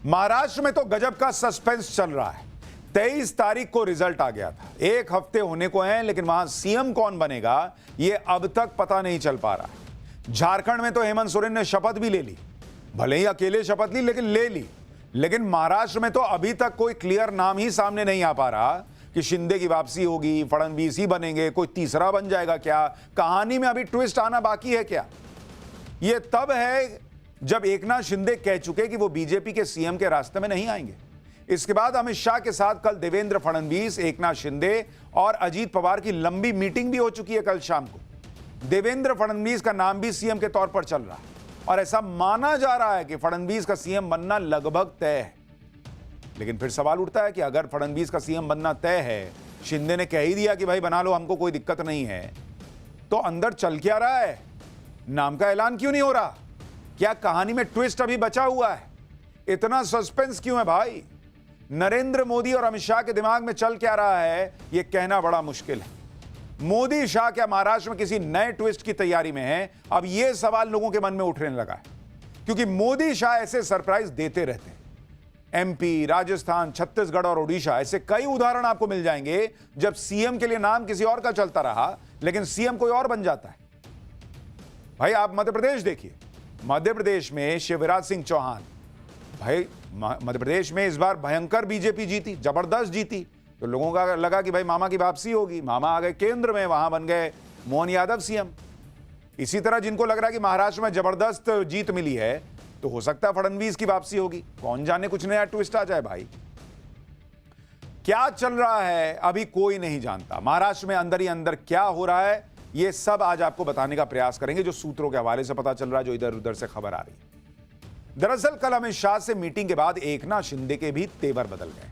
महाराष्ट्र में तो गजब का सस्पेंस चल रहा है। 23 तारीख को रिजल्ट आ गया था, एक हफ्ते होने को हैं, लेकिन वहां सीएम कौन बनेगा यह अब तक पता नहीं चल पा रहा है। झारखंड में तो हेमंत सोरेन ने शपथ भी ले ली, भले ही अकेले शपथ ली लेकिन ले ली। लेकिन महाराष्ट्र में तो अभी तक कोई क्लियर नाम ही सामने नहीं आ पा रहा कि शिंदे की वापसी होगी, फडणवीस ही बनेंगे, कोई तीसरा बन जाएगा क्या, कहानी में अभी ट्विस्ट आना बाकी है क्या। यह तब है जब एकनाथ शिंदे कह चुके कि वो बीजेपी के सीएम के रास्ते में नहीं आएंगे। इसके बाद अमित शाह के साथ कल देवेंद्र फडणवीस, एकनाथ शिंदे और अजीत पवार की लंबी मीटिंग भी हो चुकी है। कल शाम को देवेंद्र फडणवीस का नाम भी सीएम के तौर पर चल रहा है और ऐसा माना जा रहा है कि फडणवीस का सीएम बनना लगभग तय है। लेकिन फिर सवाल उठता है कि अगर फडणवीस का सीएम बनना तय है, शिंदे ने कह ही दिया कि भाई बना लो, हमको कोई दिक्कत नहीं है, तो अंदर चल क्या रहा है? नाम का ऐलान क्यों नहीं हो रहा? क्या कहानी में ट्विस्ट अभी बचा हुआ है? इतना सस्पेंस क्यों है भाई? नरेंद्र मोदी और अमित शाह के दिमाग में चल क्या रहा है यह कहना बड़ा मुश्किल है। मोदी शाह क्या महाराष्ट्र में किसी नए ट्विस्ट की तैयारी में है? अब यह सवाल लोगों के मन में उठने लगा है, क्योंकि मोदी शाह ऐसे सरप्राइज देते रहते हैं। एमपी, राजस्थान, छत्तीसगढ़ और ओडिशा, ऐसे कई उदाहरण आपको मिल जाएंगे जब सीएम के लिए नाम किसी और का चलता रहा लेकिन सीएम कोई और बन जाता है। भाई आप मध्य प्रदेश देखिए, मध्य प्रदेश में शिवराज सिंह चौहान, भाई मध्य प्रदेश में इस बार भयंकर बीजेपी जीती, जबरदस्त जीती, तो लोगों का लगा कि भाई मामा की वापसी होगी। मामा आ गए केंद्र में, वहां बन गए मोहन यादव सीएम। इसी तरह जिनको लग रहा है कि महाराष्ट्र में जबरदस्त जीत मिली है, तो हो सकता है फडणवीस की वापसी होगी। कौन जाने कुछ नया ट्विस्ट आ जाए। भाई क्या चल रहा है अभी कोई नहीं जानता। महाराष्ट्र में अंदर ही अंदर क्या हो रहा है ये सब आज आपको बताने का प्रयास करेंगे, जो सूत्रों के हवाले से पता चल रहा है, जो इधर उधर से खबर आ रही है। दरअसल कल अमित शाह से मीटिंग के बाद एकनाथ शिंदे के भी तेवर बदल गए।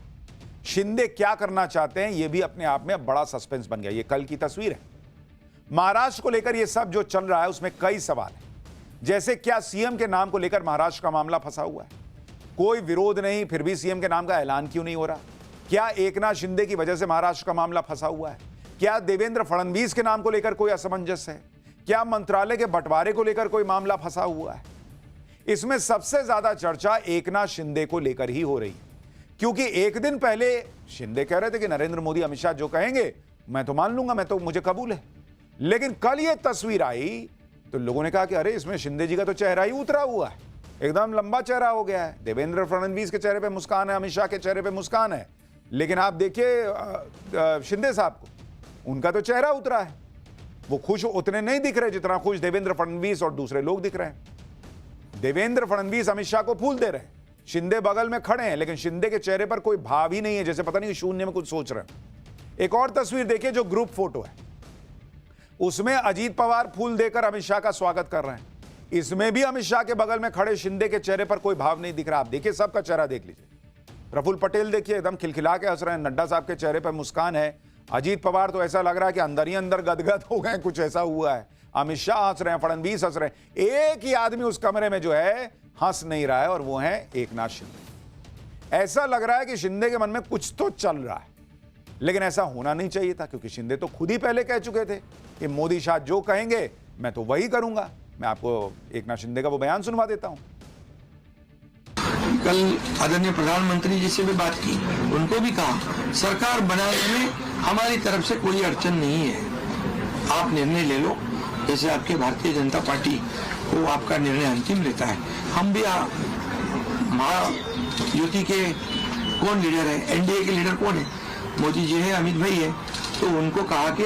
शिंदे क्या करना चाहते हैं यह भी अपने आप में बड़ा सस्पेंस बन गया। यह कल की तस्वीर है। महाराष्ट्र को लेकर यह सब जो चल रहा है उसमें कई सवाल हैं, जैसे क्या सीएम के नाम को लेकर महाराष्ट्र का मामला फंसा हुआ है? कोई विरोध नहीं, फिर भी सीएम के नाम का ऐलान क्यों नहीं हो रहा? क्या एकनाथ शिंदे की वजह से महाराष्ट्र का मामला फंसा हुआ है? क्या देवेंद्र फडणवीस के नाम को लेकर कोई असमंजस है? क्या मंत्रालय के बंटवारे को लेकर कोई मामला फंसा हुआ है? इसमें सबसे ज्यादा चर्चा एकनाथ शिंदे को लेकर ही हो रही है, क्योंकि एक दिन पहले शिंदे कह रहे थे कि नरेंद्र मोदी, अमित शाह जो कहेंगे मैं तो मान लूंगा, मुझे कबूल है। लेकिन कल यह तस्वीर आई तो लोगों ने कहा कि अरे इसमें शिंदे जी का तो चेहरा ही उतरा हुआ है, एकदम लंबा चेहरा हो गया है। देवेंद्र फडणवीस के चेहरे पे मुस्कान है, अमित शाह के चेहरे पे मुस्कान है, लेकिन आप देखिए शिंदे साहब को, उनका तो चेहरा उतरा है। वो खुश उतने नहीं दिख रहे जितना खुश देवेंद्र फडणवीस और दूसरे लोग दिख रहे हैं। देवेंद्र फडणवीस अमित शाह को फूल दे रहे हैं, शिंदे बगल में खड़े हैं, लेकिन शिंदे के चेहरे पर कोई भाव ही नहीं है, जैसे पता नहीं शून्य में कुछ सोच रहे हैं। एक और तस्वीर देखिए जो ग्रुप फोटो है, उसमें अजीत पवार फूल देकर अमित शाह का स्वागत कर रहे हैं। इसमें भी अमित शाह के बगल में खड़े शिंदे के चेहरे पर कोई भाव नहीं दिख रहा। आप देखिए सबका चेहरा देख लीजिए। प्रफुल्ल पटेल देखिए एकदम खिलखिला के हंस रहे हैं, नड्डा साहब के चेहरे पर मुस्कान है, अजीत पवार तो ऐसा लग रहा है कि अंदर ही अंदर गदगद हो गए, कुछ ऐसा हुआ है। अमित शाह हंस रहे हैं, फडणवीस हंस रहे हैं। एक ही आदमी उस कमरे में जो है हंस नहीं रहा है, और वो है एकनाथ शिंदे। ऐसा लग रहा है कि शिंदे के मन में कुछ तो चल रहा है, लेकिन ऐसा होना नहीं चाहिए था, क्योंकि शिंदे तो खुद ही पहले कह चुके थे कि मोदी शाह जो कहेंगे मैं तो वही करूंगा। मैं आपको एकनाथ शिंदे का वो बयान सुनवा देता हूं। कल आदरणीय प्रधानमंत्री जी से भी बात की, उनको भी कहा सरकार बनाने में हमारी तरफ से कोई अड़चन नहीं है, आप निर्णय ले लो, जैसे आपके भारतीय जनता पार्टी वो आपका निर्णय अंतिम लेता है। हम भी महायुति के कौन लीडर है, एनडीए के लीडर कौन है? मोदी जी है, अमित भाई है, तो उनको कहा कि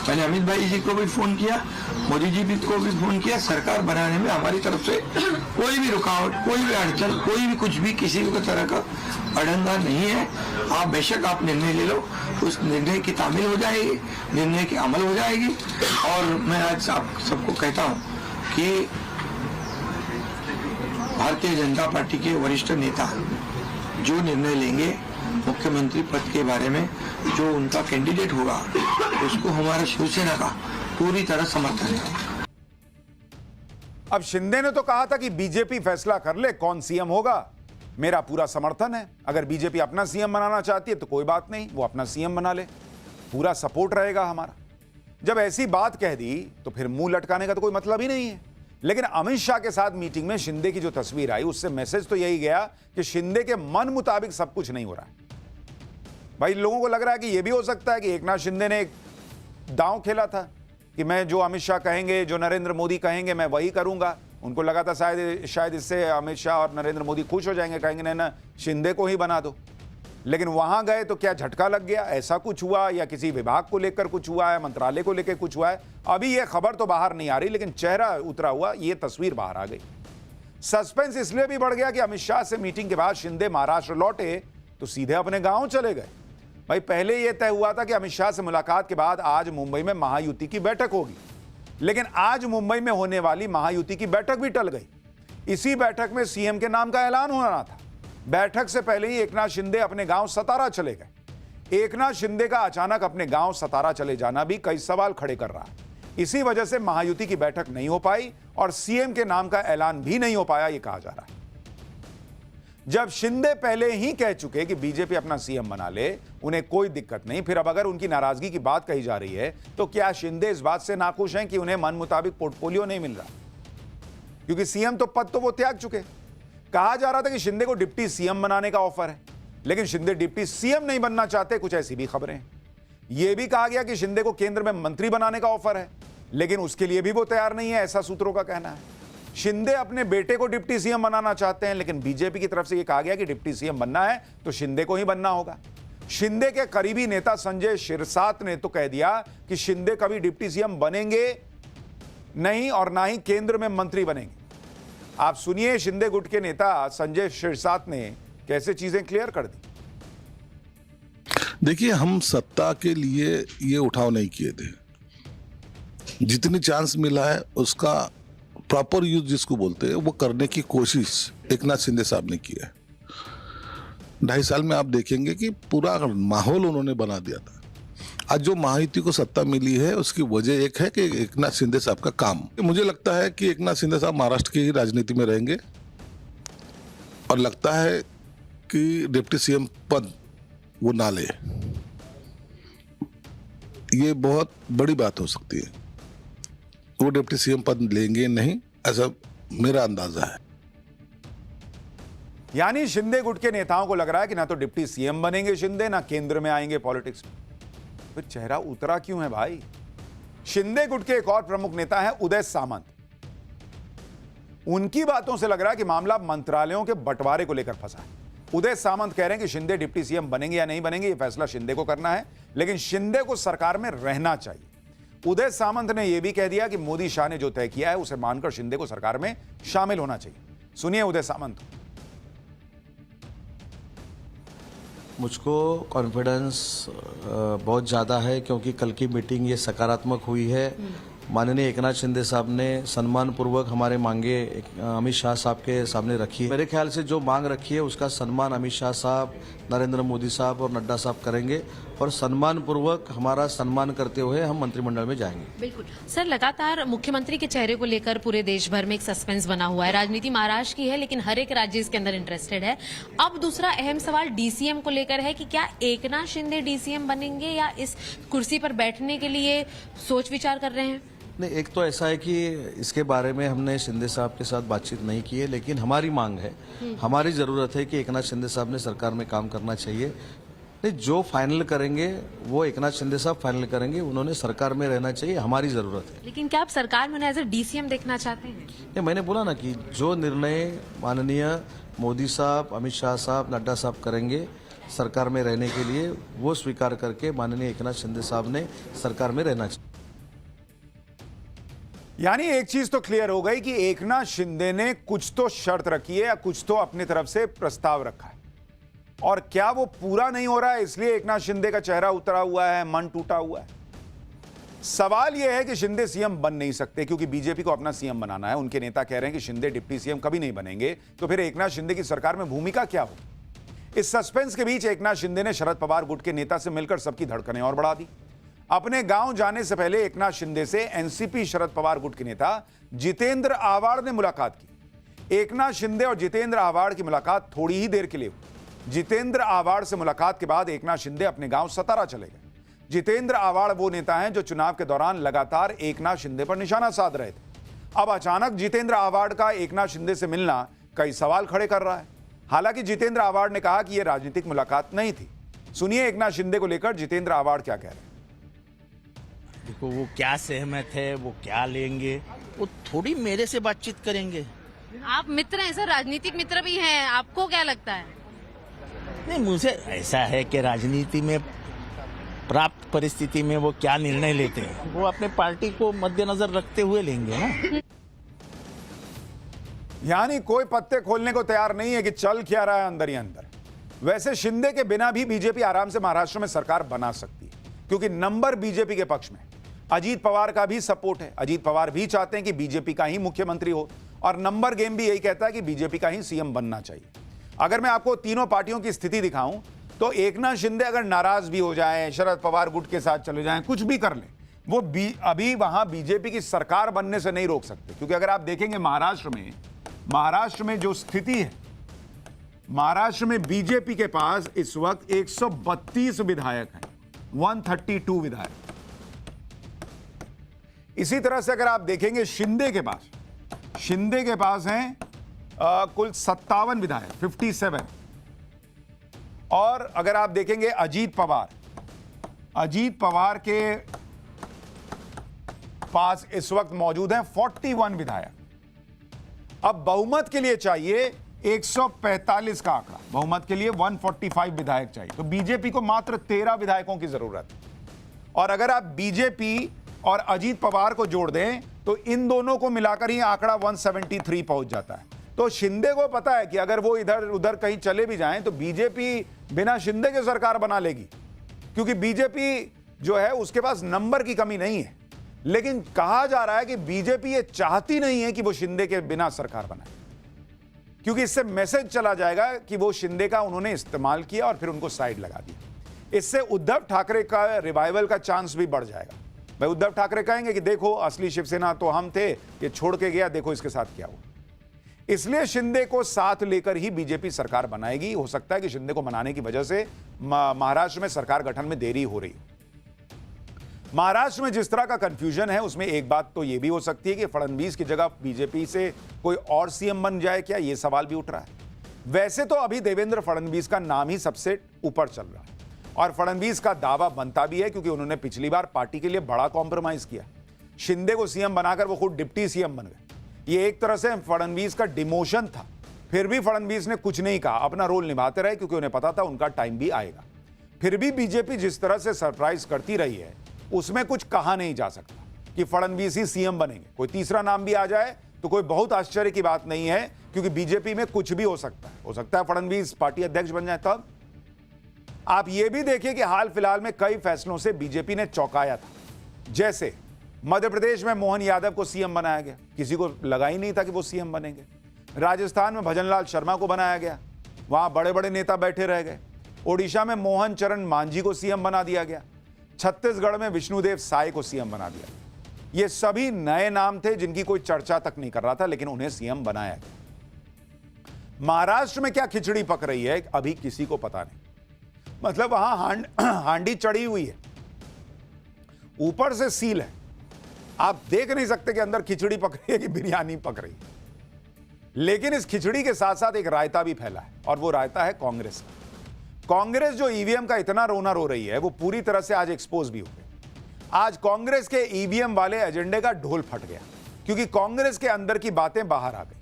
मैंने अमित भाई जी को भी फोन किया, मोदी जी को भी फोन किया, सरकार बनाने में हमारी तरफ से कोई भी रुकावट, कोई भी अड़चन, कोई भी कुछ भी किसी भी तरह का अड़ंगा नहीं है। आप बेशक आप निर्णय ले लो, उस निर्णय की तामील हो जाएगी, निर्णय की अमल हो जाएगी। और मैं आज आप सबको कहता हूँ कि भारतीय जनता पार्टी के वरिष्ठ नेता जो निर्णय लेंगे मुख्यमंत्री पद के बारे में, जो उनका कैंडिडेट होगा, उसको हमारा शिवसेना का पूरी तरह समर्थन है। अब शिंदे ने तो कहा था कि बीजेपी फैसला कर ले कौन सीएम होगा, मेरा पूरा समर्थन है। अगर बीजेपी अपना सीएम बनाना चाहती है तो कोई बात नहीं, वो अपना सीएम बना ले, पूरा सपोर्ट रहेगा हमारा। जब ऐसी बात कह दी तो फिर मुंह लटकाने का तो कोई मतलब ही नहीं है। लेकिन अमित शाह के साथ मीटिंग में शिंदे की जो तस्वीर आई उससे मैसेज तो यही गया कि शिंदे के मन मुताबिक सब कुछ नहीं हो रहा है। भाई लोगों को लग रहा है कि यह भी हो सकता है कि एकनाथ शिंदे ने एक दांव खेला था कि मैं जो अमित शाह कहेंगे, जो नरेंद्र मोदी कहेंगे, मैं वही करूंगा। उनको लगा था शायद इससे अमित शाह और नरेंद्र मोदी खुश हो जाएंगे, कहेंगे नहीं ना शिंदे को ही बना दो। लेकिन वहां गए तो क्या झटका लग गया, ऐसा कुछ हुआ या किसी विभाग को लेकर कुछ हुआ है, मंत्रालय को लेकर कुछ हुआ है, अभी यह खबर तो बाहर नहीं आ रही, लेकिन चेहरा उतरा हुआ यह तस्वीर बाहर आ गई। सस्पेंस इसलिए भी बढ़ गया कि अमित शाह से मीटिंग के बाद शिंदे महाराष्ट्र लौटे तो सीधे अपने गांव चले गए। भाई पहले यह तय हुआ था कि अमित शाह से मुलाकात के बाद आज मुंबई में महायुति की बैठक होगी, लेकिन आज मुंबई में होने वाली महायुति की बैठक भी टल गई। इसी बैठक में सीएम के नाम का ऐलान होना था। बैठक से पहले ही एकनाथ शिंदे अपने गांव सतारा चले गए। एकनाथ शिंदे का अचानक अपने गांव सतारा चले जाना भी कई सवाल खड़े कर रहा है। इसी वजह से महायुति की बैठक नहीं हो पाई और सीएम के नाम का ऐलान भी नहीं हो पाया, यह कहा जा रहा है। जब शिंदे पहले ही कह चुके कि बीजेपी अपना सीएम बना ले, उन्हें कोई दिक्कत नहीं, फिर अब अगर उनकी नाराजगी की बात कही जा रही है तो क्या शिंदे इस बात से नाखुश हैं कि उन्हें मन मुताबिक पोर्टफोलियो नहीं मिल रहा? क्योंकि सीएम तो पद तो वो त्याग चुके। कहा जा रहा था कि शिंदे को डिप्टी सीएम बनाने का ऑफर है, लेकिन शिंदे डिप्टी सीएम नहीं बनना चाहते, कुछ ऐसी भी खबरें हैं। यह भी कहा गया कि शिंदे को केंद्र में मंत्री बनाने का ऑफर है, लेकिन उसके लिए भी वो तैयार नहीं है, ऐसा सूत्रों का कहना है। शिंदे अपने बेटे को डिप्टी सीएम बनाना चाहते हैं, लेकिन बीजेपी की तरफ से यह कहा गया कि डिप्टी सीएम बनना है तो शिंदे को ही बनना होगा। शिंदे के करीबी नेता संजय शिरसाट ने तो कह दिया कि शिंदे कभी डिप्टी सीएम बनेंगे नहीं और ना ही केंद्र में मंत्री बनेंगे। आप सुनिए शिंदे गुट के नेता संजय शिरसाट ने कैसे चीजें क्लियर कर दी। देखिए, हम सत्ता के लिए ये उठाव नहीं किए थे। जितनी चांस मिला है उसका प्रॉपर यूज जिसको बोलते हैं वो करने की कोशिश एकनाथ शिंदे साहब ने की है। 2.5 साल में आप देखेंगे कि पूरा माहौल उन्होंने बना दिया था। आज जो महायुति को सत्ता मिली है उसकी वजह एक है कि एकनाथ शिंदे साहब का काम। मुझे लगता है कि एकनाथ शिंदे साहब महाराष्ट्र की राजनीति में रहेंगे और लगता है कि डिप्टी सीएम पद वो ना ले। ये बहुत बड़ी बात हो सकती है। वो डिप्टी सीएम पद लेंगे नहीं, ऐसा मेरा अंदाजा है। यानी शिंदे गुट के नेताओं को लग रहा है कि ना तो डिप्टी सीएम बनेंगे शिंदे, ना केंद्र में आएंगे पॉलिटिक्स में। फिर चेहरा उतरा क्यों है भाई? शिंदे गुट के एक और प्रमुख नेता है उदय सामंत। उनकी बातों से लग रहा है कि मामला मंत्रालयों के बंटवारे को लेकर फंसा है। उदय सामंत कह रहे हैं कि शिंदे डिप्टी सीएम बनेंगे या नहीं बनेंगे, यह फैसला शिंदे को करना है, लेकिन शिंदे को सरकार में रहना चाहिए। उदय सामंत ने यह भी कह दिया कि मोदी शाह ने जो तय किया है उसे मानकर शिंदे को सरकार में शामिल होना चाहिए। सुनिए उदय सामंत। मुझको कॉन्फिडेंस बहुत ज़्यादा है क्योंकि कल की मीटिंग ये सकारात्मक हुई है। माननीय एकनाथ शिंदे साहब ने सम्मानपूर्वक हमारे मांगे अमित शाह साहब के सामने रखी है। मेरे ख्याल से जो मांग रखी है उसका सम्मान अमित शाह साहब, नरेंद्र मोदी साहब और नड्डा साहब करेंगे और सम्मानपूर्वक हमारा सम्मान करते हुए हम मंत्रिमंडल में जाएंगे। बिल्कुल सर, लगातार मुख्यमंत्री के चेहरे को लेकर पूरे देश भर में एक सस्पेंस बना हुआ है। राजनीति महाराष्ट्र की है, लेकिन हर एक राज्य इसके अंदर इंटरेस्टेड है। अब दूसरा अहम सवाल डीसीएम को लेकर है कि क्या एकनाथ शिंदे डीसीएम बनेंगे या इस कुर्सी पर बैठने के लिए सोच विचार कर रहे हैं? नहीं, एक तो ऐसा है कि इसके बारे में हमने शिंदे साहब के साथ बातचीत नहीं की है, लेकिन हमारी मांग है, हमारी जरूरत है कि एकनाथ शिंदे साहब ने सरकार में काम करना चाहिए। नहीं, जो फाइनल करेंगे वो एकनाथ शिंदे साहब फाइनल करेंगे, उन्होंने सरकार में रहना चाहिए, हमारी जरूरत है। लेकिन क्या आप सरकार में एज ए डीसीएम देखना चाहते हैं? नहीं, मैंने बोला ना कि जो निर्णय माननीय मोदी साहब, अमित शाह साहब, नड्डा साहब करेंगे सरकार में रहने के लिए, वो स्वीकार करके माननीय एकनाथ शिंदे साहब ने सरकार में रहना चाहिए। यानी एक चीज तो क्लियर हो गई कि एकनाथ शिंदे ने कुछ तो शर्त रखी है या कुछ तो अपनी तरफ से प्रस्ताव रखा है, और क्या वो पूरा नहीं हो रहा है इसलिए एकनाथ शिंदे का चेहरा उतरा हुआ है, मन टूटा हुआ है। सवाल यह है कि शिंदे सीएम बन नहीं सकते क्योंकि बीजेपी को अपना सीएम बनाना है। उनके नेता कह रहे हैं कि शिंदे डिप्टी सीएम कभी नहीं बनेंगे, तो फिर एकनाथ शिंदे की सरकार में भूमिका क्या हो? इस सस्पेंस के बीच एकनाथ शिंदे ने शरद पवार गुट के नेता से मिलकर सबकी धड़कनें और बढ़ा दी। अपने गांव जाने से पहले एकनाथ शिंदे से एनसीपी शरद पवार गुट के नेता जितेंद्र आवाड़ ने मुलाकात की। एकनाथ शिंदे और जितेंद्र आवाड़ की मुलाकात थोड़ी ही देर के लिए हुई। जितेंद्र आवाड़ से मुलाकात के बाद एकनाथ शिंदे अपने गांव सतारा चले गए। जितेंद्र आवाड़ वो नेता हैं जो चुनाव के दौरान लगातार एकनाथ शिंदे पर निशाना साध रहे थे। अब अचानक जितेंद्र आव्हाड का एकनाथ शिंदे से मिलना कई सवाल खड़े कर रहा है। हालांकि जितेंद्र आव्हाड ने कहा कि यह राजनीतिक मुलाकात नहीं थी। सुनिए एकनाथ शिंदे को लेकर जितेंद्र आव्हाड क्या कह रहे हैं। देखो वो क्या सहमत है, वो क्या लेंगे, वो थोड़ी मेरे से बातचीत करेंगे। आप मित्र हैं सर, राजनीतिक मित्र भी हैं, आपको क्या लगता है? नहीं, मुझे ऐसा है कि राजनीति में प्राप्त परिस्थिति में वो क्या निर्णय लेते हैं वो अपने पार्टी को मद्देनजर रखते हुए लेंगे ना। यानी कोई पत्ते खोलने को तैयार नहीं है कि चल क्या रहा है अंदर ही अंदर। वैसे शिंदे के बिना भी बीजेपी आराम से महाराष्ट्र में सरकार बना सकती है, क्योंकि नंबर बीजेपी के पक्ष में। अजीत पवार का भी सपोर्ट है, अजीत पवार भी चाहते हैं कि बीजेपी का ही मुख्यमंत्री हो, और नंबर गेम भी यही कहता है कि बीजेपी का ही सीएम बनना चाहिए। अगर मैं आपको तीनों पार्टियों की स्थिति दिखाऊं तो एकनाथ शिंदे अगर नाराज भी हो जाएं, शरद पवार गुट के साथ चले जाएं, कुछ भी कर लें, वो अभी वहां बीजेपी की सरकार बनने से नहीं रोक सकते। क्योंकि अगर आप देखेंगे महाराष्ट्र में जो स्थिति है, महाराष्ट्र में बीजेपी के पास इस वक्त 132 विधायक हैं, 132 विधायक। इसी तरह से अगर आप देखेंगे शिंदे के पास हैं कुल 57 विधायक, 57। और अगर आप देखेंगे अजीत पवार के पास इस वक्त मौजूद हैं 41 विधायक। अब बहुमत के लिए चाहिए 145 का आंकड़ा, बहुमत के लिए 145 विधायक चाहिए। तो बीजेपी को मात्र 13 विधायकों की जरूरत है। और अगर आप बीजेपी और अजीत पवार को जोड़ दें तो इन दोनों को मिलाकर ही आंकड़ा 173 पहुंच जाता है। तो शिंदे को पता है कि अगर वो इधर उधर कहीं चले भी जाएं तो बीजेपी बिना शिंदे के सरकार बना लेगी, क्योंकि बीजेपी जो है उसके पास नंबर की कमी नहीं है। लेकिन कहा जा रहा है कि बीजेपी ये चाहती नहीं है कि वो शिंदे के बिना सरकार बनाए, क्योंकि इससे मैसेज चला जाएगा कि वो शिंदे का उन्होंने इस्तेमाल किया और फिर उनको साइड लगा दिया। इससे उद्धव ठाकरे का रिवाइवल का चांस भी बढ़ जाएगा। भाई उद्धव ठाकरे कहेंगे कि देखो असली शिवसेना तो हम थे, ये छोड़ के गया, देखो इसके साथ क्या हुआ। इसलिए शिंदे को साथ लेकर ही बीजेपी सरकार बनाएगी। हो सकता है कि शिंदे को मनाने की वजह से महाराष्ट्र में सरकार गठन में देरी हो रही है। महाराष्ट्र में जिस तरह का कंफ्यूजन है उसमें एक बात तो यह भी हो सकती है कि फडणवीस की जगह बीजेपी से कोई और सीएम बन जाए क्या, यह सवाल भी उठ रहा है। वैसे तो अभी देवेंद्र फडणवीस का नाम ही सबसे ऊपर चल रहा है और फडणवीस का दावा बनता भी है, क्योंकि उन्होंने पिछली बार पार्टी के लिए बड़ा कॉम्प्रोमाइज किया। शिंदे को सीएम बनाकर वो खुद डिप्टी सीएम बन गए। ये एक तरह से फडणवीस का डिमोशन था। फिर भी फडणवीस ने कुछ नहीं कहा, अपना रोल निभाते रहे, क्योंकि उन्हें पता था उनका टाइम भी आएगा। फिर भी बीजेपी जिस तरह से सरप्राइज करती रही है उसमें कुछ कहा नहीं जा सकता कि फडणवीस ही सीएम बनेंगे। कोई तीसरा नाम भी आ जाए तो कोई बहुत आश्चर्य की बात नहीं है, क्योंकि बीजेपी में कुछ भी हो सकता है फडणवीस पार्टी अध्यक्ष बन जाए तब। आप ये भी देखिए कि हाल फिलहाल में कई फैसलों से बीजेपी ने चौंकाया था। जैसे मध्य प्रदेश में मोहन यादव को सीएम बनाया गया, किसी को लगा ही नहीं था कि वो सीएम बनेंगे। राजस्थान में भजनलाल शर्मा को बनाया गया, वहां बड़े बड़े नेता बैठे रह गए। ओडिशा में मोहन चरण मांझी को सीएम बना दिया गया। छत्तीसगढ़ में विष्णुदेव साय को सीएम बना दिया। ये सभी नए नाम थे जिनकी कोई चर्चा तक नहीं कर रहा था, लेकिन उन्हें सीएम बनाया गया। महाराष्ट्र में क्या खिचड़ी पक रही है अभी किसी को पता नहीं। मतलब वहां हांडी चढ़ी हुई है, ऊपर से सील है, आप देख नहीं सकते कि अंदर खिचड़ी पक रही है कि बिरयानी पक रही है। लेकिन इस खिचड़ी के साथ साथ एक रायता भी फैला है, और वो रायता है कांग्रेस का। कांग्रेस जो ईवीएम का इतना रोना रो रही है वो पूरी तरह से आज एक्सपोज भी हो गई। आज कांग्रेस के ईवीएम वाले एजेंडे का ढोल फट गया, क्योंकि कांग्रेस के अंदर की बातें बाहर आ गई।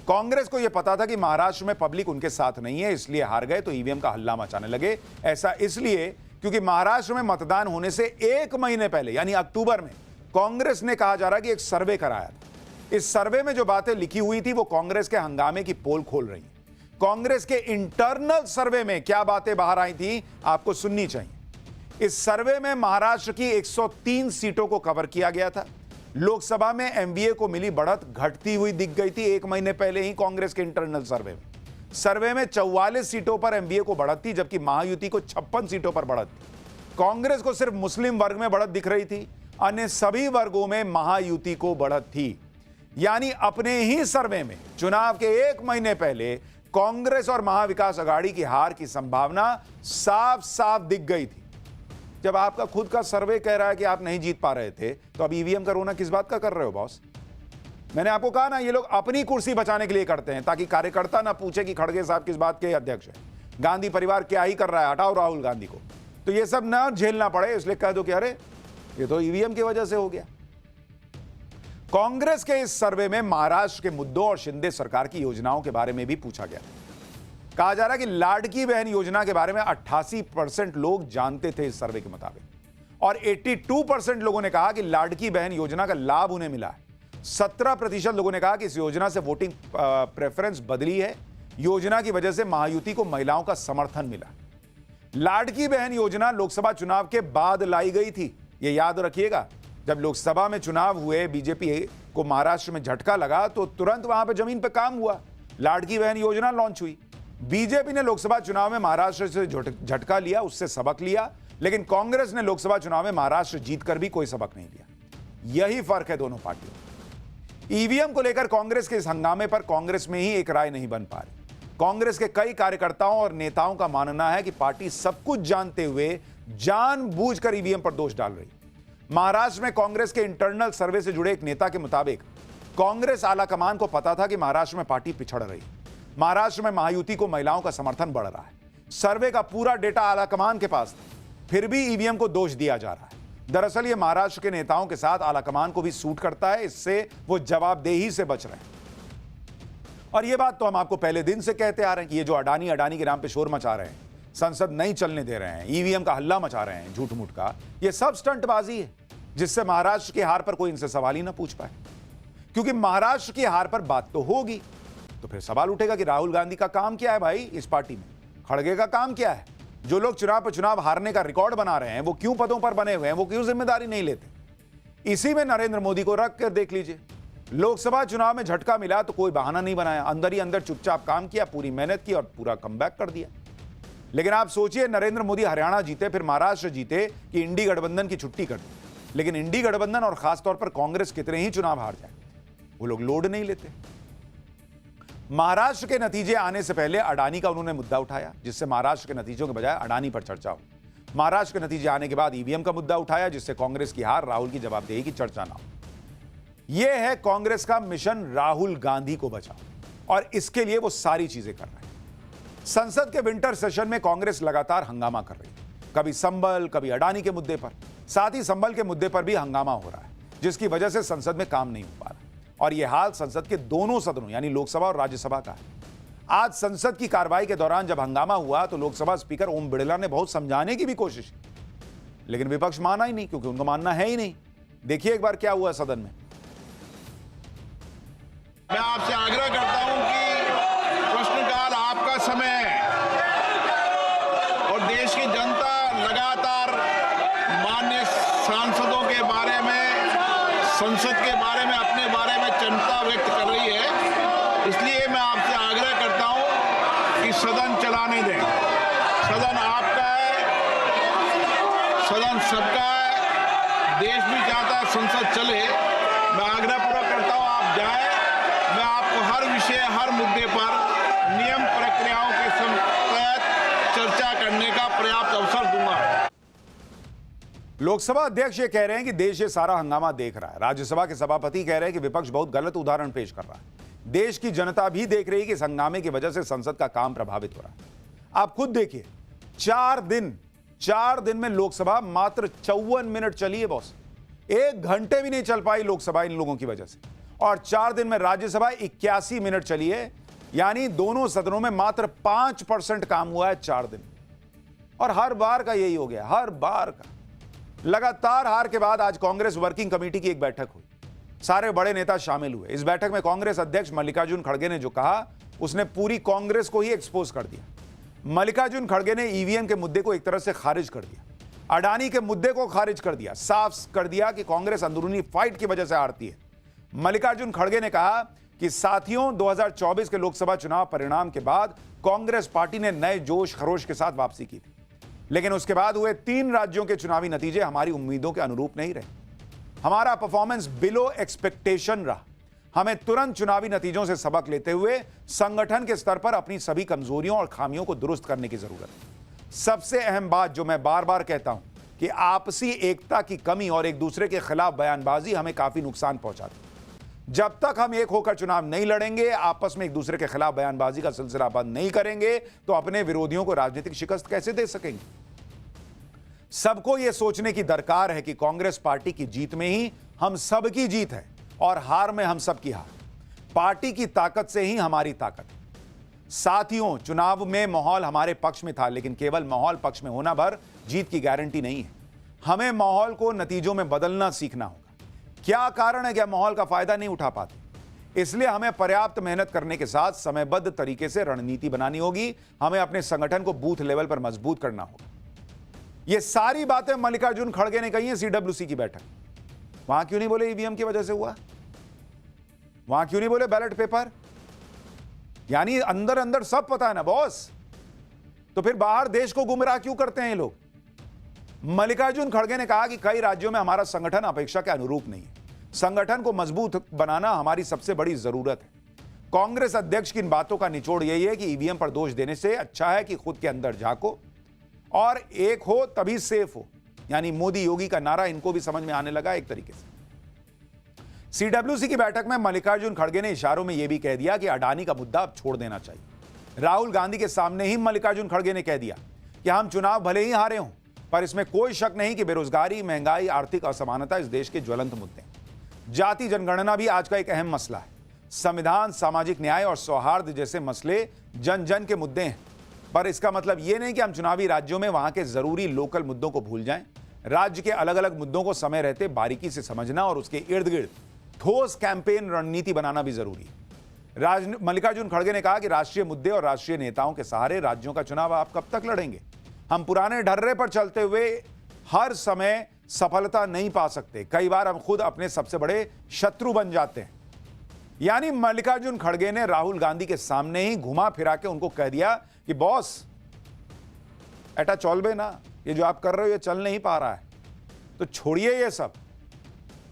कांग्रेस को यह पता था कि महाराष्ट्र में पब्लिक उनके साथ नहीं है, इसलिए हार गए, तो ईवीएम का हल्ला मचाने लगे। ऐसा इसलिए क्योंकि महाराष्ट्र में मतदान होने से 1 महीने पहले यानी अक्टूबर में कांग्रेस ने कहा जा रहा कि एक सर्वे कराया था। इस सर्वे में जो बातें लिखी हुई थी वो कांग्रेस के हंगामे की पोल खोल रही है। कांग्रेस के इंटरनल सर्वे में क्या बातें बाहर आई थी आपको सुननी चाहिए। इस सर्वे में महाराष्ट्र की 103 सीटों को कवर किया गया था। लोकसभा में एमवीए को मिली बढ़त घटती हुई दिख गई थी 1 महीने पहले ही कांग्रेस के इंटरनल सर्वे में 44 सीटों पर एमवीए को बढ़त थी, जबकि महायुति को 56 सीटों पर बढ़त थी। कांग्रेस को सिर्फ मुस्लिम वर्ग में बढ़त दिख रही थी, अन्य सभी वर्गों में महायुति को बढ़त थी। यानी अपने ही सर्वे में चुनाव के 1 महीने पहले कांग्रेस और महाविकास अघाड़ी की हार की संभावना साफ साफ दिख गई थी। जब आपका खुद का सर्वे कह रहा है कि आप नहीं जीत पा रहे थे, तो अब ईवीएम का रोना किस बात का कर रहे हो बॉस? मैंने आपको कहा ना, ये लोग अपनी कुर्सी बचाने के लिए करते हैं ताकि कार्यकर्ता ना पूछे कि खड़गे साहब किस बात के अध्यक्ष है, गांधी परिवार क्या ही कर रहा है, हटाओ राहुल गांधी को। तो ये सब ना झेलना पड़े, इसलिए कह दो कि अरे ये तो ईवीएम की वजह से हो गया। कांग्रेस के इस सर्वे में महाराष्ट्र के मुद्दों और शिंदे सरकार की योजनाओं के बारे में भी पूछा गया। कहा जा रहा है कि लाडकी बहन योजना के बारे में 88% लोग जानते थे इस सर्वे के मुताबिक, और 82% लोगों ने कहा कि लाडकी बहन योजना का लाभ उन्हें मिला है। 17% लोगों ने कहा कि इस योजना से वोटिंग प्रेफरेंस बदली है, योजना की वजह से महायुति को महिलाओं का समर्थन मिला। लाडकी बहन योजना लोकसभा चुनाव के बाद लाई गई थी, यह याद रखिएगा। जब लोकसभा में चुनाव हुए, बीजेपी को महाराष्ट्र में झटका लगा तो तुरंत वहां पे जमीन पे काम हुआ, लाडकी बहन योजना लॉन्च हुई। बीजेपी ने लोकसभा चुनाव में महाराष्ट्र से झटका लिया, उससे सबक लिया, लेकिन कांग्रेस ने लोकसभा चुनाव में महाराष्ट्र जीतकर भी कोई सबक नहीं लिया। यही फर्क है दोनों पार्टियों। ईवीएम को लेकर कांग्रेस के इस हंगामे पर कांग्रेस में ही एक राय नहीं बन पा रही। कांग्रेस के कई कार्यकर्ताओं और नेताओं का मानना है कि पार्टी सब कुछ जानते हुए जानबूझकर ईवीएम पर दोष डाल रही। महाराष्ट्र में कांग्रेस के इंटरनल सर्वे से जुड़े एक नेता के मुताबिक कांग्रेस आलाकमान को पता था कि महाराष्ट्र में पार्टी पिछड़ रही, महाराष्ट्र में महायुति को महिलाओं का समर्थन बढ़ रहा है। सर्वे का पूरा डेटा आलाकमान के पास था, फिर भी ईवीएम को दोष दिया जा रहा है। दरअसल ये महाराष्ट्र के नेताओं के साथ आलाकमान को भी सूट करता है, इससे वो जवाबदेही से बच रहे हैं। और ये बात तो हम आपको पहले दिन से कहते आ रहे हैं कि ये जो अडानी के नाम पे शोर मचा रहे हैं, संसद नहीं चलने दे रहे हैं, ईवीएम का हल्ला मचा रहे हैं झूठ मूठ का, ये सब स्टंटबाजी है, जिससे महाराष्ट्र की हार पर कोई इनसे सवाल ही ना पूछ पाए। क्योंकि महाराष्ट्र की हार पर बात तो होगी, तो फिर सवाल उठेगा कि राहुल गांधी का काम क्या है भाई इस पार्टी में, खड़गे का काम क्या है? जो लोग चुनाव पर चुनाव हारने का रिकॉर्ड बना रहे हैं, वो क्यों पदों पर बने हुए हैं, वो क्यों जिम्मेदारी नहीं लेते? इसी में नरेंद्र मोदी को रख कर देख लीजिए। लोकसभा चुनाव में झटका मिला तो कोई बहाना नहीं बनाया, अंदर ही अंदर चुपचाप काम किया, पूरी मेहनत की और पूरा कमबैक कर दिया। लेकिन आप सोचिए, नरेंद्र मोदी हरियाणा जीते, फिर महाराष्ट्र जीते कि इंडी गठबंधन की छुट्टी कर दी। लेकिन इंडी गठबंधन और खासतौर पर कांग्रेस कितने ही चुनाव हार जाए, वो लोग लोड नहीं लेते। महाराष्ट्र के नतीजे आने से पहले अडानी का उन्होंने मुद्दा उठाया, जिससे महाराष्ट्र के नतीजों के बजाय अडानी पर चर्चा हो। महाराष्ट्र के नतीजे आने के बाद ईवीएम का मुद्दा उठाया, जिससे कांग्रेस की हार, राहुल की जवाबदेही की चर्चा ना हो। यह है कांग्रेस का मिशन, राहुल गांधी को बचाओ, और इसके लिए वो सारी चीजें कर रहे हैं। संसद के विंटर सेशन में कांग्रेस लगातार हंगामा कर रही है, कभी संबल, कभी अडानी के मुद्दे पर, साथ ही संबल के मुद्दे पर भी हंगामा हो रहा है, जिसकी वजह से संसद में काम नहीं हो पा रहा। और यह हाल संसद के दोनों सदनों यानी लोकसभा और राज्यसभा का है। आज संसद की कार्रवाई के दौरान जब हंगामा हुआ तो लोकसभा स्पीकर ओम बिड़ला ने बहुत समझाने की भी कोशिश की, लेकिन विपक्ष माना ही नहीं, क्योंकि उनको मानना है ही नहीं। देखिए एक बार क्या हुआ सदन में। मैं आपसे आग्रह करता हूं कि प्रश्नकाल आपका समय है और देश की जनता लगातार माननीय सांसदों के बारे में, संसद के बारे में, अपने बारे में चिंता व्यक्त कर रही है। इसलिए मैं आपसे आग्रह करता हूं कि सदन चलाने दें। सदन आपका है, सदन सबका है, देश भी चाहता है संसद चले। मैं आग्रहपूर्वक करता हूं आप जाएं, मैं आपको हर विषय, हर मुद्दे पर नियम प्रक्रियाओं के तहत चर्चा करने का पर्याप्त अवसर दूंगा। लोकसभा अध्यक्ष ये कह रहे हैं कि देश ये सारा हंगामा देख रहा है। राज्यसभा के सभापति कह रहे हैं कि विपक्ष बहुत गलत उदाहरण पेश कर रहा है। देश की जनता भी देख रही है कि इस हंगामे की वजह से संसद का काम प्रभावित हो रहा है। आप खुद देखिए, 4 दिन में लोकसभा मात्र 54 मिनट चली है बॉस। 1 घंटे भी नहीं चल पाई लोकसभा इन लोगों की वजह से। और 4 दिन में राज्यसभा 81 मिनट चली है, यानी दोनों सदनों में मात्र 5% काम हुआ है 4 दिन। और हर बार का यही हो गया, हर बार का। लगातार हार के बाद आज कांग्रेस वर्किंग कमेटी की एक बैठक हुई, सारे बड़े नेता शामिल हुए। इस बैठक में कांग्रेस अध्यक्ष मल्लिकार्जुन खड़गे ने जो कहा, उसने पूरी कांग्रेस को ही एक्सपोज कर दिया। मल्लिकार्जुन खड़गे ने ईवीएम के मुद्दे को एक तरह से खारिज कर दिया, अडानी के मुद्दे को खारिज कर दिया, साफ कर दिया कि कांग्रेस अंदरूनी फाइट की वजह से हारती है। मल्लिकार्जुन खड़गे ने कहा कि साथियों, 2024 के लोकसभा चुनाव परिणाम के बाद कांग्रेस पार्टी ने नए जोश खरोश के साथ वापसी की थी, लेकिन उसके बाद हुए 3 राज्यों के चुनावी नतीजे हमारी उम्मीदों के अनुरूप नहीं रहे। हमारा परफॉर्मेंस बिलो एक्सपेक्टेशन रहा। हमें तुरंत चुनावी नतीजों से सबक लेते हुए संगठन के स्तर पर अपनी सभी कमजोरियों और खामियों को दुरुस्त करने की जरूरत है। सबसे अहम बात जो मैं बार बार कहता हूं कि आपसी एकता की कमी और एक दूसरे के खिलाफ बयानबाजी हमें काफी नुकसान पहुंचाती है। जब तक हम एक होकर चुनाव नहीं लड़ेंगे, आपस में एक दूसरे के खिलाफ बयानबाजी का सिलसिला बंद नहीं करेंगे, तो अपने विरोधियों को राजनीतिक शिकस्त कैसे दे सकेंगे? सबको यह सोचने की दरकार है कि कांग्रेस पार्टी की जीत में ही हम सब की जीत है और हार में हम सब की हार। पार्टी की ताकत से ही हमारी ताकत है। साथियों, चुनाव में माहौल हमारे पक्ष में था, लेकिन केवल माहौल पक्ष में होना भर जीत की गारंटी नहीं है। हमें माहौल को नतीजों में बदलना सीखना होगा। क्या कारण है कि हम माहौल का फायदा नहीं उठा पाते? इसलिए हमें पर्याप्त मेहनत करने के साथ समयबद्ध तरीके से रणनीति बनानी होगी। हमें अपने संगठन को बूथ लेवल पर मजबूत करना होगा। ये सारी बातें मल्लिकार्जुन खड़गे ने कही हैं सीडब्ल्यूसी की बैठक। वहां क्यों नहीं बोले ईवीएम की वजह से हुआ? वहां क्यों नहीं बोले बैलेट पेपर? यानी अंदर अंदर सब पता है ना बॉस, तो फिर बाहर देश को गुमराह क्यों करते हैं ये लोग? मल्लिकार्जुन खड़गे ने कहा कि कई राज्यों में हमारा संगठन अपेक्षा के अनुरूप नहीं है। संगठन को मजबूत बनाना हमारी सबसे बड़ी जरूरत है। कांग्रेस अध्यक्ष की इन बातों का निचोड़ यही है कि ईवीएम पर दोष देने से अच्छा है कि खुद के अंदर झांको और एक हो तभी सेफ हो। यानी मोदी योगी का नारा इनको भी समझ में आने लगा एक तरीके से। सीडब्ल्यूसी की बैठक में मल्लिकार्जुन खड़गे ने इशारों में यह भी कह दिया कि अडानी का मुद्दा अब छोड़ देना चाहिए। राहुल गांधी के सामने ही मल्लिकार्जुन खड़गे ने कह दिया कि हम चुनाव भले ही हारे हों, पर इसमें कोई शक नहीं कि बेरोजगारी, महंगाई, आर्थिक असमानता इस देश के ज्वलंत मुद्दे हैं। जाति जनगणना भी आज का एक अहम मसला है। संविधान, सामाजिक न्याय और सौहार्द जैसे मसले जन जन के मुद्दे हैं। पर इसका मतलब यह नहीं कि हम चुनावी राज्यों में वहां के जरूरी लोकल मुद्दों को भूल जाएं। राज्य के अलग अलग मुद्दों को समय रहते बारीकी से समझना और उसके इर्द गिर्द ठोस कैंपेन रणनीति बनाना भी जरूरी है। मल्लिकार्जुन खड़गे ने कहा कि राष्ट्रीय मुद्दे और राष्ट्रीय नेताओं के सहारे राज्यों का चुनाव आप कब तक लड़ेंगे? हम पुराने ढर्रे पर चलते हुए हर समय सफलता नहीं पा सकते। कई बार हम खुद अपने सबसे बड़े शत्रु बन जाते हैं। यानी मल्लिकार्जुन खड़गे ने राहुल गांधी के सामने ही घुमा फिरा के उनको कह दिया कि बॉस एटा चौलबे ना, ये जो आप कर रहे हो ये चल नहीं पा रहा है, तो छोड़िए ये सब।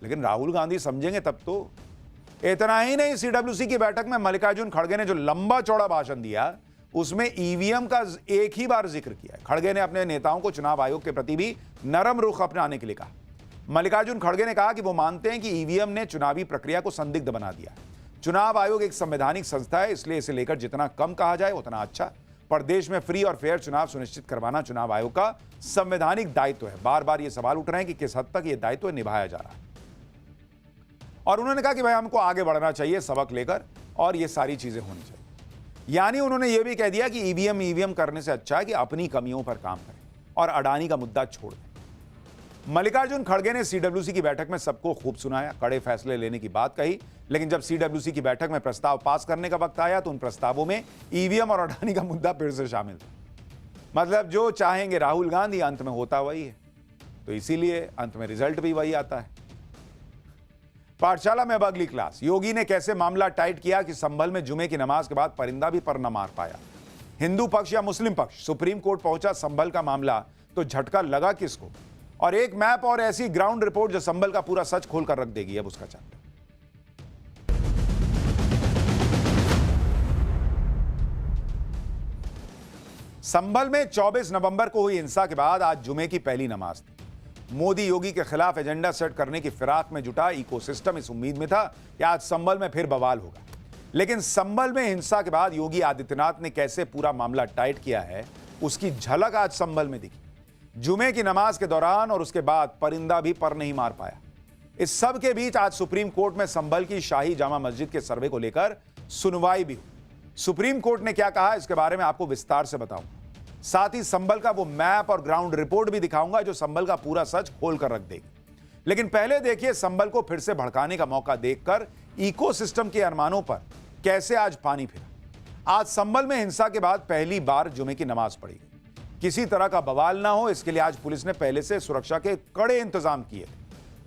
लेकिन राहुल गांधी समझेंगे तब तो। इतना ही नहीं, सीडब्ल्यूसी की बैठक में मल्लिकार्जुन खड़गे ने जो लंबा चौड़ा भाषण दिया उसमें ईवीएम का एक ही बार जिक्र किया। खड़गे ने अपने नेताओं को चुनाव आयोग के प्रति भी नरम रुख अपनाने के लिए कहा। मल्लिकार्जुन खड़गे ने कहा कि वो मानते हैं कि ईवीएम ने चुनावी प्रक्रिया को संदिग्ध बना दिया। चुनाव आयोग एक संवैधानिक संस्था है, इसलिए इसे लेकर जितना कम कहा जाए उतना अच्छा। पर देश में फ्री और फेयर चुनाव सुनिश्चित करवाना चुनाव आयोग का संवैधानिक दायित्व है। बार बार ये सवाल उठ रहे हैं कि किस हद तक ये दायित्व निभाया जा रहा है। और उन्होंने कहा कि भाई हमको आगे बढ़ना चाहिए सबक लेकर, और ये सारी चीजें होनी चाहिए। यानी उन्होंने ये भी कह दिया कि ईवीएम करने से अच्छा है कि अपनी कमियों पर काम करें और अडानी का मुद्दा छोड़ दें। मल्लिकार्जुन खड़गे ने सीडब्ल्यूसी की बैठक में सबको खूब सुनाया, कड़े फैसले लेने की बात कही। लेकिन जब सीडब्ल्यूसी की बैठक में प्रस्ताव पास करने का वक्त आया तो उन प्रस्तावों में ईवीएम और अडानी का मुद्दा फिर से शामिल था। मतलब जो चाहेंगे राहुल गांधी, अंत में होता वही है। तो इसीलिए अंत में रिजल्ट भी वही आता है। पाठशाला में अब अगली क्लास। योगी ने कैसे मामला टाइट किया कि संभल में जुमे की नमाज के बाद परिंदा भी पर न मार पाया। हिंदू पक्ष या मुस्लिम पक्ष, सुप्रीम कोर्ट पहुंचा संभल का मामला तो झटका लगा किसको? और एक मैप और ऐसी ग्राउंड रिपोर्ट जो संभल का पूरा सच खोलकर रख देगी। अब उसका चैप्टर। संभल में 24 नवंबर को हुई हिंसा के बाद आज जुमे की पहली नमाज थी। मोदी योगी के खिलाफ एजेंडा सेट करने की फिराक में जुटा इकोसिस्टम इस उम्मीद में था कि आज संभल में फिर बवाल होगा। लेकिन संभल में हिंसा के बाद योगी आदित्यनाथ ने कैसे पूरा मामला टाइट किया है, उसकी झलक आज संभल में दिखी। जुमे की नमाज के दौरान और उसके बाद परिंदा भी पर नहीं मार पाया। इस सब के बीच आज सुप्रीम कोर्ट में संभल की शाही जामा मस्जिद के सर्वे को लेकर सुनवाई भी हुई। सुप्रीम कोर्ट ने क्या कहा, इसके बारे में आपको विस्तार से बताऊंगा। साथ ही संभल का वो मैप और ग्राउंड रिपोर्ट भी दिखाऊंगा जो संभल का पूरा सच खोल कर रख देगी। लेकिन पहले देखिए संभल को फिर से भड़काने का मौका देखकर इकोसिस्टम के अरमानों पर कैसे आज पानी फिरा। आज संभल में हिंसा के बाद पहली बार जुमे की नमाज पढ़ी। किसी तरह का बवाल ना हो इसके लिए आज पुलिस ने पहले से सुरक्षा के कड़े इंतजाम किए।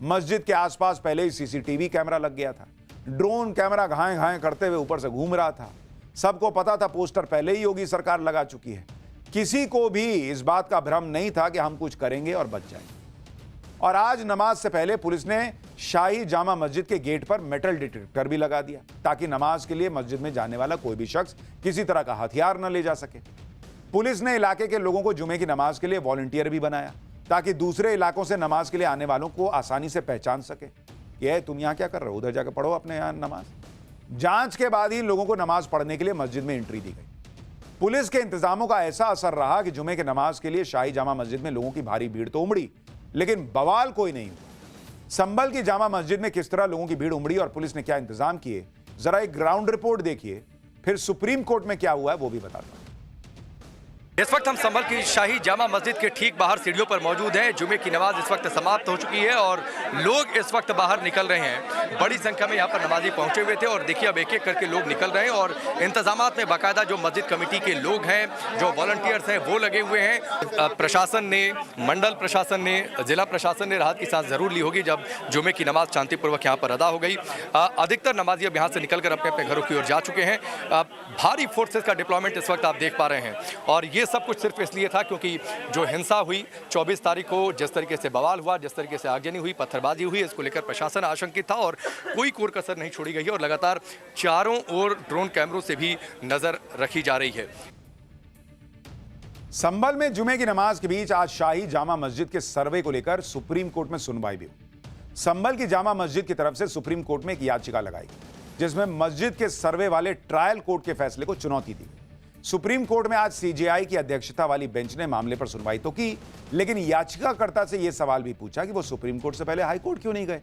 मस्जिद के आसपास पहले ही सीसीटीवी कैमरा लग गया था। ड्रोन कैमरा घाए घाए करते हुए ऊपर से घूम रहा था। सबको पता था पोस्टर पहले ही योगी सरकार लगा चुकी है। किसी को भी इस बात का भ्रम नहीं था कि हम कुछ करेंगे और बच जाएंगे। और आज नमाज से पहले पुलिस ने शाही जामा मस्जिद के गेट पर मेटल डिटेक्टर भी लगा दिया ताकि नमाज के लिए मस्जिद में जाने वाला कोई भी शख्स किसी तरह का हथियार न ले जा सके। पुलिस ने इलाके के लोगों को जुमे की नमाज के लिए वॉलंटियर भी बनाया ताकि दूसरे इलाकों से नमाज के लिए आने वालों को आसानी से पहचान सके। कि तुम यहां क्या कर रहे हो, उधर जाकर पढ़ो अपने यहां नमाज। जांच के बाद ही लोगों को नमाज पढ़ने के लिए मस्जिद में एंट्री दी गई। पुलिस के इंतजामों का ऐसा असर रहा कि जुमे के नमाज के लिए शाही जामा मस्जिद में लोगों की भारी भीड़ तो उमड़ी, लेकिन बवाल कोई नहीं हुआ। संभल की जामा मस्जिद में किस तरह लोगों की भीड़ उमड़ी और पुलिस ने क्या इंतजाम किए, जरा एक ग्राउंड रिपोर्ट देखिए, फिर सुप्रीम कोर्ट में क्या हुआ है वो भी बताता हूं। इस वक्त हम संभल की शाही जामा मस्जिद के ठीक बाहर सीढ़ियों पर मौजूद हैं। जुमे की नमाज इस वक्त समाप्त हो चुकी है और लोग इस वक्त बाहर निकल रहे हैं। बड़ी संख्या में यहाँ पर नमाजी पहुंचे हुए थे और देखिए अब एक एक करके लोग निकल रहे हैं और इंतजामात में बाकायदा जो मस्जिद कमेटी के लोग हैं, जो वॉलंटियर्स हैं, वो लगे हुए हैं। प्रशासन ने, मंडल प्रशासन ने, जिला प्रशासन ने राहत की सांस जरूर ली होगी जब जुमे की नमाज शांतिपूर्वक यहाँ पर अदा हो गई। अधिकतर नमाजी अब यहाँ से निकलकर अपने अपने घरों की ओर जा चुके हैं। भारी फोर्सेस का डिप्लॉयमेंट इस वक्त आप देख पा रहे हैं और ये सब कुछ सिर्फ इसलिए था क्योंकि जो हिंसा हुई 24 तारीख को, जिस तरीके से बवाल हुआ, जिस तरीके से आगजनी हुई, पत्थरबाजी हुई, इसको लेकर प्रशासन आशंकित था और कोई कोर कसर नहीं छोड़ी गई है और लगातार चारों ओर ड्रोन कैमरों से भी नजर रखी जा रही है। संभल में जुमे की नमाज के बीच आज शाही जामा मस्जिद के सर्वे को लेकर सुप्रीम कोर्ट में सुनवाई भी हुई। संभल की जामा मस्जिद की तरफ से सुप्रीम कोर्ट में एक याचिका लगाई जिसमें मस्जिद के सर्वे वाले ट्रायल कोर्ट के फैसले को चुनौती दी। सुप्रीम कोर्ट में आज सीजेआई की अध्यक्षता वाली बेंच ने मामले पर सुनवाई तो की, लेकिन याचिकाकर्ता से यह सवाल भी पूछा कि वो सुप्रीम कोर्ट से पहले हाई कोर्ट क्यों नहीं गए।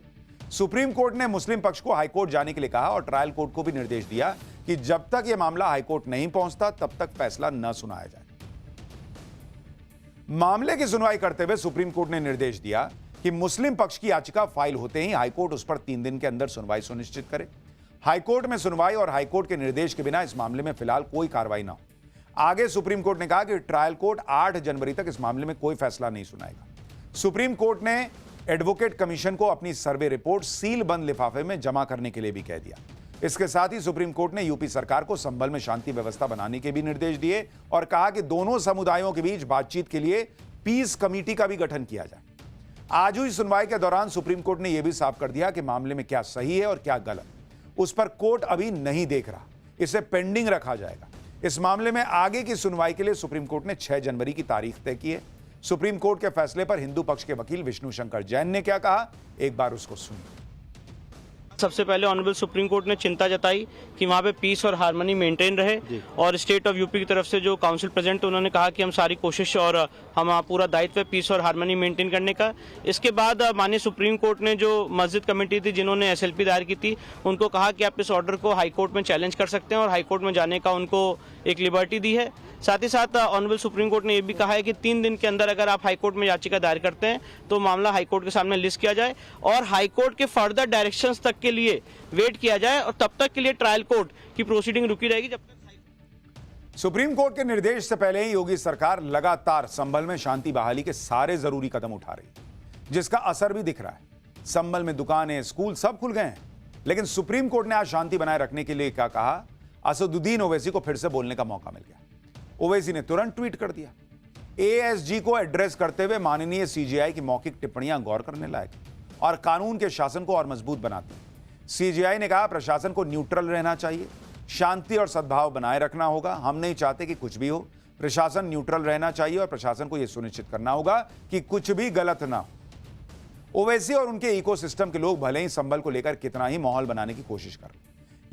सुप्रीम कोर्ट ने मुस्लिम पक्ष को हाई कोर्ट जाने के लिए कहा और ट्रायल कोर्ट को भी निर्देश दिया कि जब तक यह मामला हाई कोर्ट नहीं पहुंचता तब तक फैसला न सुनाया जाए। मामले की सुनवाई करते हुए सुप्रीम कोर्ट ने निर्देश दिया कि मुस्लिम पक्ष की याचिका फाइल होते ही हाईकोर्ट उस पर 3 दिन के अंदर सुनवाई सुनिश्चित करे। हाईकोर्ट में सुनवाई और हाईकोर्ट के निर्देश के बिना इस मामले में फिलहाल कोई कार्रवाई न हो। आगे सुप्रीम कोर्ट ने कहा कि ट्रायल कोर्ट 8 जनवरी तक इस मामले में कोई फैसला नहीं सुनाएगा। सुप्रीम कोर्ट ने एडवोकेट कमीशन को अपनी सर्वे रिपोर्ट सील बंद लिफाफे में जमा करने के लिए भी कह दिया। इसके साथ ही सुप्रीम कोर्ट ने यूपी सरकार को संभल में शांति व्यवस्था बनाने के भी निर्देश दिए और कहा कि दोनों समुदायों के बीच बातचीत के लिए पीस कमेटी का भी गठन किया जाए। आज हुई सुनवाई के दौरान सुप्रीम कोर्ट ने यह भी साफ कर दिया कि मामले में क्या सही है और क्या गलत, उस पर कोर्ट अभी नहीं देख रहा, इसे पेंडिंग रखा जाएगा। इस मामले में आगे की सुनवाई के लिए सुप्रीम कोर्ट ने 6 जनवरी की तारीख तय की है। सुप्रीम कोर्ट के फैसले पर हिंदू पक्ष के वकील विष्णु शंकर जैन ने क्या कहा, एक बार उसको सुनिए। सबसे पहले ऑनरेबल सुप्रीम कोर्ट ने चिंता जताई कि वहाँ पे पीस और हार्मनी मेंटेन रहे और स्टेट ऑफ यूपी की तरफ से जो काउंसिल प्रेसिडेंट उन्होंने कहा कि हम सारी कोशिश और हम पूरा दायित्व है पीस और हार्मनी मेंटेन करने का। इसके बाद माननीय सुप्रीम कोर्ट ने जो मस्जिद कमेटी थी जिन्होंने SLP दायर की थी उनको कहा कि आप इस ऑर्डर को हाई कोर्ट में चैलेंज कर सकते हैं और हाई कोर्ट में जाने का उनको एक लिबर्टी दी है। साथ ही साथ ऑनरेबल सुप्रीम कोर्ट ने यह भी कहा है कि 3 दिन के अंदर अगर आप हाई कोर्ट में याचिका दायर करते हैं तो मामला हाई कोर्ट के सामने लिस्ट किया जाए और हाई कोर्ट के फर्दर डायरेक्शंस तक के लिए वेट किया जाए और तब तक के लिए ट्रायल कोर्ट की प्रोसीडिंग रुकी रहेगी जब तक। सुप्रीम कोर्ट के निर्देश से पहले ही योगी सरकार लगातार संभल में शांति बहाली के सारे जरूरी कदम उठा रही है, जिसका असर भी दिख रहा है। संभल में दुकानें, स्कूल सब खुल गए हैं, लेकिन सुप्रीम कोर्ट ने आज शांति बनाए रखने के लिए क्या कहा, असदुद्दीन ओवैसी को फिर से बोलने का मौका मिल गया। ओवैसी ने तुरंत ट्वीट कर दिया। ASG को एड्रेस करते हुए माननीय CJI की मौखिक टिप्पणियां गौर करने लायक और कानून के शासन को और मजबूत बनाती हैं। CJI ने कहा प्रशासन को न्यूट्रल रहना चाहिए, शांति और सद्भाव बनाए रखना होगा। हम नहीं चाहते कि कुछ भी हो, प्रशासन न्यूट्रल रहना चाहिए और प्रशासन को यह सुनिश्चित करना होगा कि कुछ भी गलत ना हो। ओवैसी और उनके इकोसिस्टम के लोग भले ही संभल को लेकर कितना ही माहौल बनाने की कोशिश कर,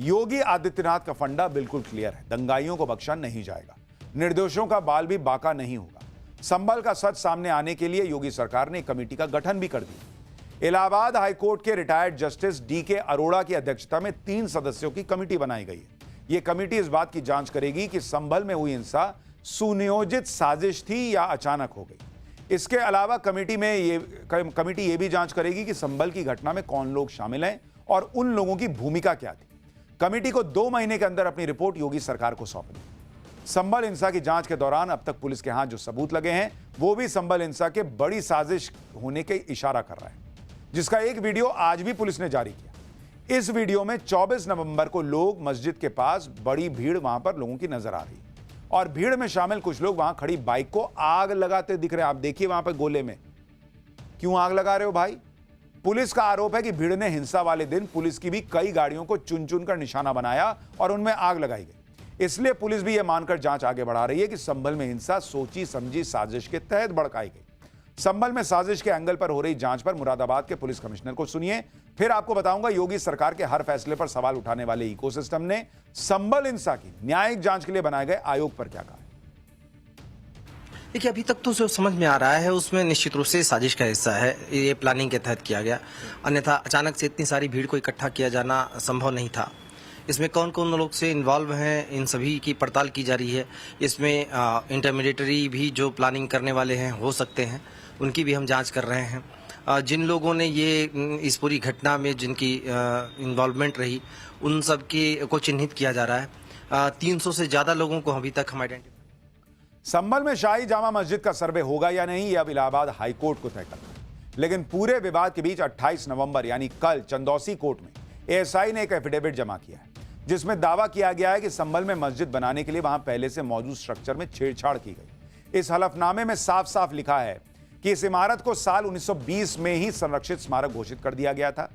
योगी आदित्यनाथ का फंडा बिल्कुल क्लियर है, दंगाइयों को बख्शा नहीं जाएगा, निर्दोषों का बाल भी बाका नहीं होगा। संभल का सच सामने आने के लिए योगी सरकार ने एक कमेटी का गठन भी कर दिया। इलाहाबाद हाईकोर्ट के रिटायर्ड जस्टिस DK अरोड़ा की अध्यक्षता में 3 सदस्यों की कमेटी बनाई गई है। यह कमेटी इस बात की जांच करेगी कि संभल में हुई हिंसा सुनियोजित साजिश थी या अचानक हो गई। इसके अलावा कमेटी ये भी जांच करेगी कि संभल की घटना में कौन लोग शामिल हैं और उन लोगों की भूमिका क्या थी। कमेटी को 2 महीने के अंदर अपनी रिपोर्ट योगी सरकार को सौंपनी। संभल हिंसा की जांच के दौरान अब तक पुलिस के हाथ जो सबूत लगे हैं वो भी संभल हिंसा के बड़ी साजिश होने के इशारा कर रहा है, जिसका एक वीडियो आज भी पुलिस ने जारी किया। इस वीडियो में 24 नवंबर को लोग मस्जिद के पास बड़ी भीड़ वहां पर लोगों की नजर आ रही और भीड़ में शामिल कुछ लोग वहां खड़ी बाइक को आग लगाते दिख रहे हैं। आप देखिए वहां पर गोले में क्यों आग लगा रहे हो भाई। पुलिस का आरोप है कि भीड़ ने हिंसा वाले दिन पुलिस की भी कई गाड़ियों को चुन चुन कर निशाना बनाया और उनमें आग लगाई गई। इसलिए पुलिस भी यह मानकर जांच आगे बढ़ा रही है कि संभल में हिंसा सोची समझी साजिश के तहत भड़काई गई। संभल में साजिश के एंगल पर हो रही जांच पर मुरादाबाद के पुलिस कमिश्नर को सुनिए, फिर आपको बताऊंगा योगी सरकार के हर फैसले पर सवाल उठाने वाले इकोसिस्टम ने संभल हिंसा की न्यायिक जांच के लिए बनाए गए आयोग पर क्या कहा। देखिए, अभी तक तो जो समझ में आ रहा है उसमें निश्चित रूप से साजिश का हिस्सा है, ये प्लानिंग के तहत किया गया, अन्यथा अचानक से इतनी सारी भीड़ को इकट्ठा किया जाना संभव नहीं था। इसमें कौन कौन लोग से इन्वॉल्व हैं इन सभी की पड़ताल की जा रही है। इसमें इंटरमीडिएटरी भी जो प्लानिंग करने वाले हैं हो सकते हैं, उनकी भी हम जांच कर रहे हैं। जिन लोगों ने ये इस पूरी घटना में जिनकी इन्वॉल्वमेंट रही उन सब को चिन्हित किया जा रहा है। 300 से ज़्यादा लोगों को अभी तक हम आइडेंटिफाई। संभल में शाही जामा मस्जिद का सर्वे होगा या नहीं, यह अब इलाहाबाद हाईकोर्ट को तय करना है। लेकिन पूरे विवाद के बीच 28 नवंबर यानी कल चंदौसी कोर्ट में एएसआई ने एक एफिडेविट जमा किया है, जिसमें दावा किया गया है कि संभल में मस्जिद बनाने के लिए वहां पहले से मौजूद स्ट्रक्चर में छेड़छाड़ की गई। इस हलफनामे में साफ साफ लिखा है कि इस इमारत को साल 1920 में ही संरक्षित स्मारक घोषित कर दिया गया था।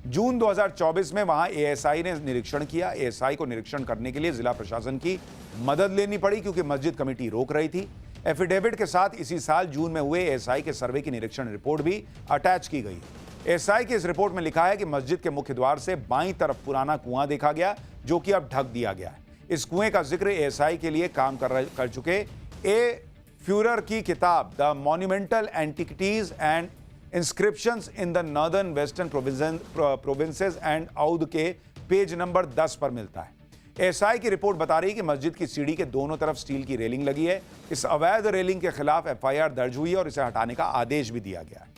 जून 2024 में वहां एएसआई ने निरीक्षण किया। एएसआई को निरीक्षण करने के लिए जिला प्रशासन की मदद लेनी पड़ी क्योंकि मस्जिद कमेटी रोक रही थी। एफिडेविट के साथ इसी साल जून में हुए एएसआई के सर्वे की निरीक्षण रिपोर्ट भी अटैच की गई है। एएसआई की इस रिपोर्ट में लिखा है कि मस्जिद के मुख्य द्वार से बाईं तरफ पुराना कुआं देखा गया, जो कि अब ढक दिया गया है। इस कुएं का जिक्र एएसआई के लिए काम कर चुके ए फ्यूरर की किताब the monumental antiquities and inscriptions in the northern western provinces and Oudh के पेज नंबर 10 पर मिलता है। एएसआई की रिपोर्ट बता रही है कि मस्जिद की सीढ़ी के दोनों तरफ स्टील की रेलिंग लगी है। इस अवैध रेलिंग के खिलाफ एफआईआर दर्ज हुई है और इसे हटाने का आदेश भी दिया गया है।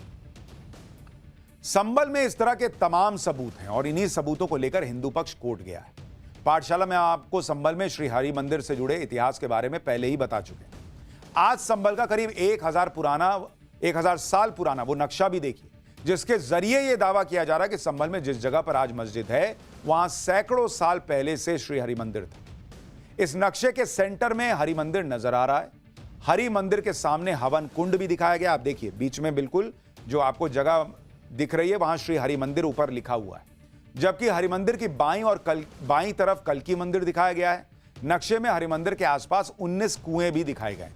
संभल में इस तरह के तमाम सबूत हैं और इन्हीं सबूतों को लेकर हिंदू पक्ष कोर्ट गया है। पाठशाला में आपको संभल में श्री हरि मंदिर से जुड़े इतिहास के बारे में पहले ही बता चुके हैं। आज संभल का करीब 1000 साल पुराना वो नक्शा भी देखिए, जिसके जरिए यह दावा किया जा रहा है कि संभल में जिस जगह पर आज मस्जिद है वहां सैकड़ों साल पहले से श्री हरि मंदिर था। इस नक्शे के सेंटर में हरि मंदिर नजर आ रहा है। हरि मंदिर के सामने हवन कुंड भी दिखाया गया। आप देखिए बीच में बिल्कुल जो आपको जगह दिख रही है वहां श्री हरि मंदिर ऊपर लिखा हुआ है, जबकि हरि मंदिर की बाईं तरफ कल्की मंदिर दिखाया गया है। नक्शे में हरि मंदिर के आसपास 19 कुएं भी दिखाए गए।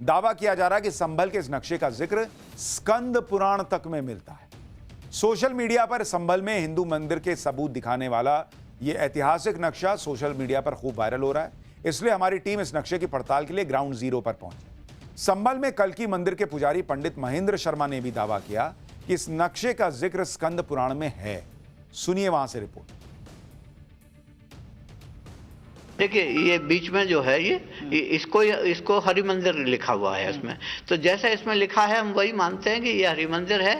दावा किया जा रहा है कि संभल के इस नक्शे का जिक्र स्कंद पुराण तक में मिलता है। सोशल मीडिया पर संभल में हिंदू मंदिर के सबूत दिखाने वाला यह ऐतिहासिक नक्शा सोशल मीडिया पर खूब वायरल हो रहा है, इसलिए हमारी टीम इस नक्शे की पड़ताल के लिए ग्राउंड जीरो पर पहुंची। संभल में कल्की मंदिर के पुजारी पंडित महेंद्र शर्मा ने भी दावा किया कि इस नक्शे का जिक्र स्कंद पुराण में है। सुनिए वहां से रिपोर्ट। देखिए, ये बीच में जो है ये इसको हरि मंदिर लिखा हुआ है इसमें, तो जैसा इसमें लिखा है हम वही मानते हैं कि ये हरि मंदिर है।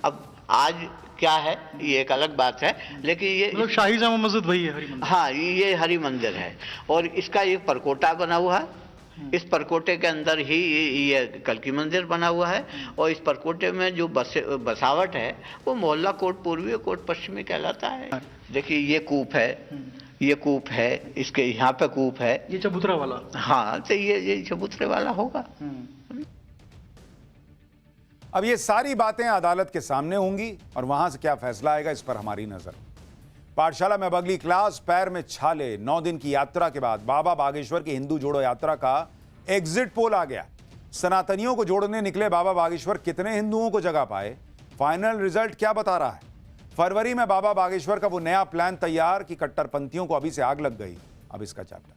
अब आज क्या है ये एक अलग बात है, लेकिन ये शाही जामा मस्जिद वही है, हरि मंदिर। हाँ, ये हरि मंदिर है और इसका एक परकोटा बना हुआ है। इस परकोटे के अंदर ही ये कल्की मंदिर बना हुआ है और इस परकोटे में जो बसावट है वो मोहल्ला कोट पूर्वी और कोट पश्चिमी कहलाता है। देखिए, ये कूप है, ये कूप है, इसके यहाँ पे कूप है, ये चबूतरा वाला। हाँ, तो ये चबूतरे वाला होगा। अब ये सारी बातें अदालत के सामने होंगी और वहां से क्या फैसला आएगा इस पर हमारी नजर। पाठशाला में अब अगली क्लास, पैर में छाले। 9 दिन की यात्रा के बाद बाबा बागेश्वर की हिंदू जोड़ो यात्रा का एग्जिट पोल आ गया। सनातनियों को जोड़ने निकले बाबा बागेश्वर कितने हिंदुओं को जगा पाए, फाइनल रिजल्ट क्या बता रहा है। फरवरी में बाबा बागेश्वर का वो नया प्लान तैयार कि कट्टरपंथियों को अभी से आग लग गई। अब इसका चैप्टर।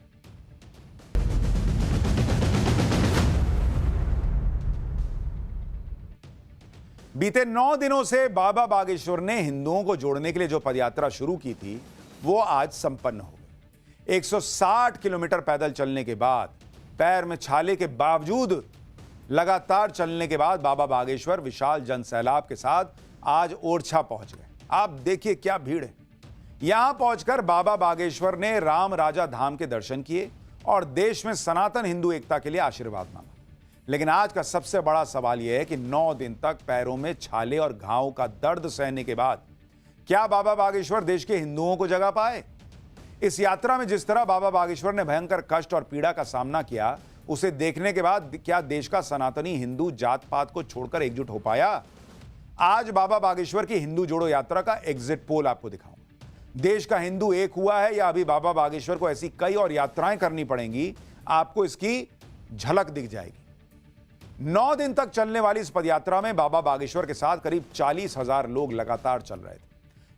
बीते 9 दिनों से बाबा बागेश्वर ने हिंदुओं को जोड़ने के लिए जो पदयात्रा शुरू की थी वो आज संपन्न हो गई। 160 किलोमीटर पैदल चलने के बाद, पैर में छाले के बावजूद लगातार चलने के बाद बाबा बागेश्वर विशाल जनसैलाब के साथ आज ओरछा पहुंच गए। आप देखिए क्या भीड़ है। यहां पहुंचकर बाबा बागेश्वर ने राम राजा धाम के दर्शन किए और देश में सनातन हिंदू एकता के लिए आशीर्वाद मांगा। लेकिन आज का सबसे बड़ा सवाल यह है कि 9 दिन तक पैरों में छाले और घाव का दर्द सहने के बाद क्या बाबा बागेश्वर देश के हिंदुओं को जगा पाए। इस यात्रा में जिस तरह बाबा बागेश्वर ने भयंकर कष्ट और पीड़ा का सामना किया, उसे देखने के बाद क्या देश का सनातनी हिंदू जात पात को छोड़कर एकजुट हो पाया। आज बाबा बागेश्वर की हिंदू जोड़ो यात्रा का एग्जिट पोल आपको दिखाऊंगा। देश का हिंदू एक हुआ है या अभी बाबा बागेश्वर को ऐसी कई और यात्राएं करनी पड़ेंगी, आपको इसकी झलक दिख जाएगी। 9 दिन तक चलने वाली इस पदयात्रा में बाबा बागेश्वर के साथ करीब 40,000 लोग लगातार चल रहे थे,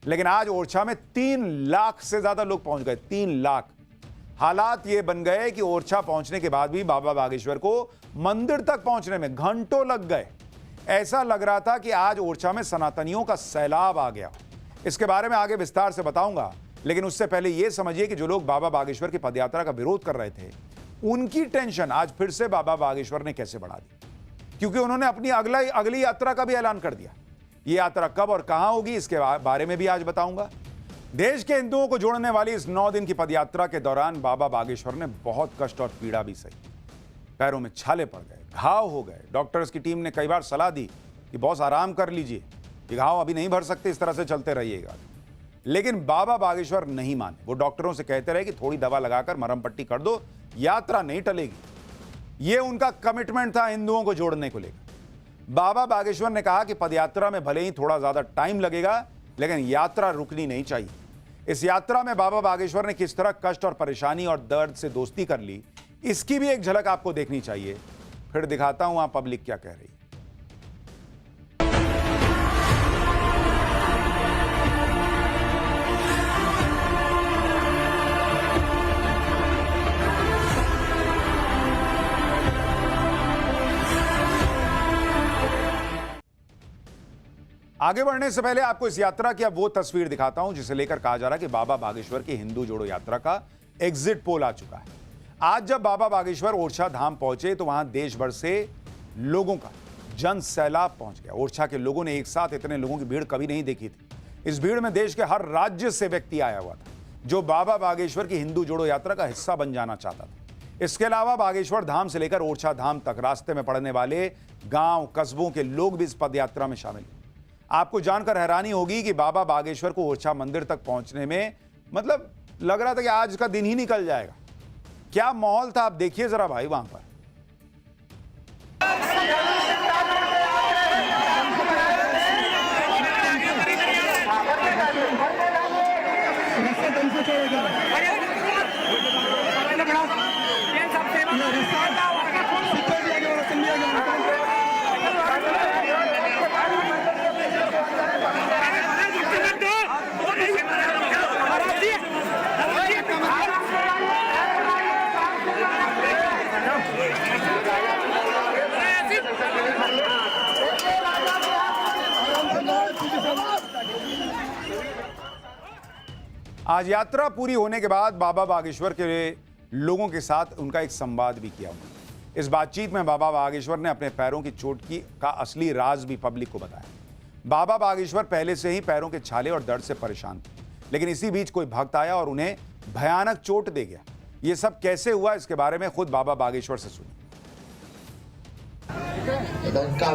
लेकिन आज ओरछा में 3 लाख से ज्यादा लोग पहुंच गए। 3 लाख। हालात ये बन गए कि ओरछा पहुंचने के बाद भी बाबा बागेश्वर को मंदिर तक पहुंचने में घंटों लग गए। ऐसा लग रहा था कि आज ओरछा में सनातनियों का सैलाब आ गया। इसके बारे में आगे विस्तार से बताऊंगा, लेकिन उससे पहले यह समझिए कि जो लोग बाबा बागेश्वर की पदयात्रा का विरोध कर रहे थे, उनकी टेंशन आज फिर से बाबा बागेश्वर ने कैसे बढ़ा दी, क्योंकि उन्होंने अपनी अगली यात्रा का भी ऐलान कर दिया। यह यात्रा कब और कहां होगी, इसके बारे में भी आज बताऊंगा। देश के हिंदुओं को जोड़ने वाली इस 9 दिन की पदयात्रा के दौरान बाबा बागेश्वर ने बहुत कष्ट और पीड़ा भी सही। पैरों में छाले पड़ गए, घाव हो गए। डॉक्टर्स की टीम ने कई बार सलाह दी कि बॉस आराम कर लीजिए, ये घाव अभी नहीं भर सकते, इस तरह से चलते रहिएगा। लेकिन बाबा बागेश्वर नहीं माने। वो डॉक्टरों से कहते रहे कि थोड़ी दवा लगाकर मरहम पट्टी कर दो, यात्रा नहीं टलेगी। ये उनका कमिटमेंट था हिंदुओं को जोड़ने को लेकर। बाबा बागेश्वर ने कहा कि पदयात्रा में भले ही थोड़ा ज्यादा टाइम लगेगा, लेकिन यात्रा रुकनी नहीं चाहिए। इस यात्रा में बाबा बागेश्वर ने किस तरह कष्ट और परेशानी और दर्द से दोस्ती कर ली, इसकी भी एक झलक आपको देखनी चाहिए। फिर दिखाता हूं वहां पब्लिक क्या कह रही है। आगे बढ़ने से पहले आपको इस यात्रा की अब वो तस्वीर दिखाता हूं जिसे लेकर कहा जा रहा है कि बाबा बागेश्वर की हिंदू जोड़ो यात्रा का एग्जिट पोल आ चुका है। आज जब बाबा बागेश्वर ओरछा धाम पहुंचे तो वहां देश भर से लोगों का जन सैलाब पहुंच गया। ओरछा के लोगों ने एक साथ इतने लोगों की भीड़ कभी नहीं देखी थी। इस भीड़ में देश के हर राज्य से व्यक्ति आया हुआ था जो बाबा बागेश्वर की हिंदू जोड़ो यात्रा का हिस्सा बन जाना चाहता था। इसके अलावा बागेश्वर धाम से लेकर ओरछा धाम तक रास्ते में पड़ने वाले गांव कस्बों के लोग भी इस पदयात्रा में शामिल हुए। आपको जानकर हैरानी होगी कि बाबा बागेश्वर को ओरछा मंदिर तक पहुंचने में मतलब लग रहा था कि आज का दिन ही निकल जाएगा। क्या माहौल था आप देखिए जरा भाई वहां पर। आज यात्रा पूरी होने के बाद बाबा बागेश्वर के लोगों के साथ उनका एक संवाद भी किया उन्होंने। इस बातचीत में बाबा बागेश्वर ने अपने पैरों की चोट का असली राज भी पब्लिक को बताया। बाबा बागेश्वर पहले से ही पैरों के छाले और दर्द से परेशान थे, लेकिन इसी बीच कोई भक्त आया और उन्हें भयानक चोट दे गया। ये सब कैसे हुआ, इसके बारे में खुद बाबा बागेश्वर से सुनिए। धक्का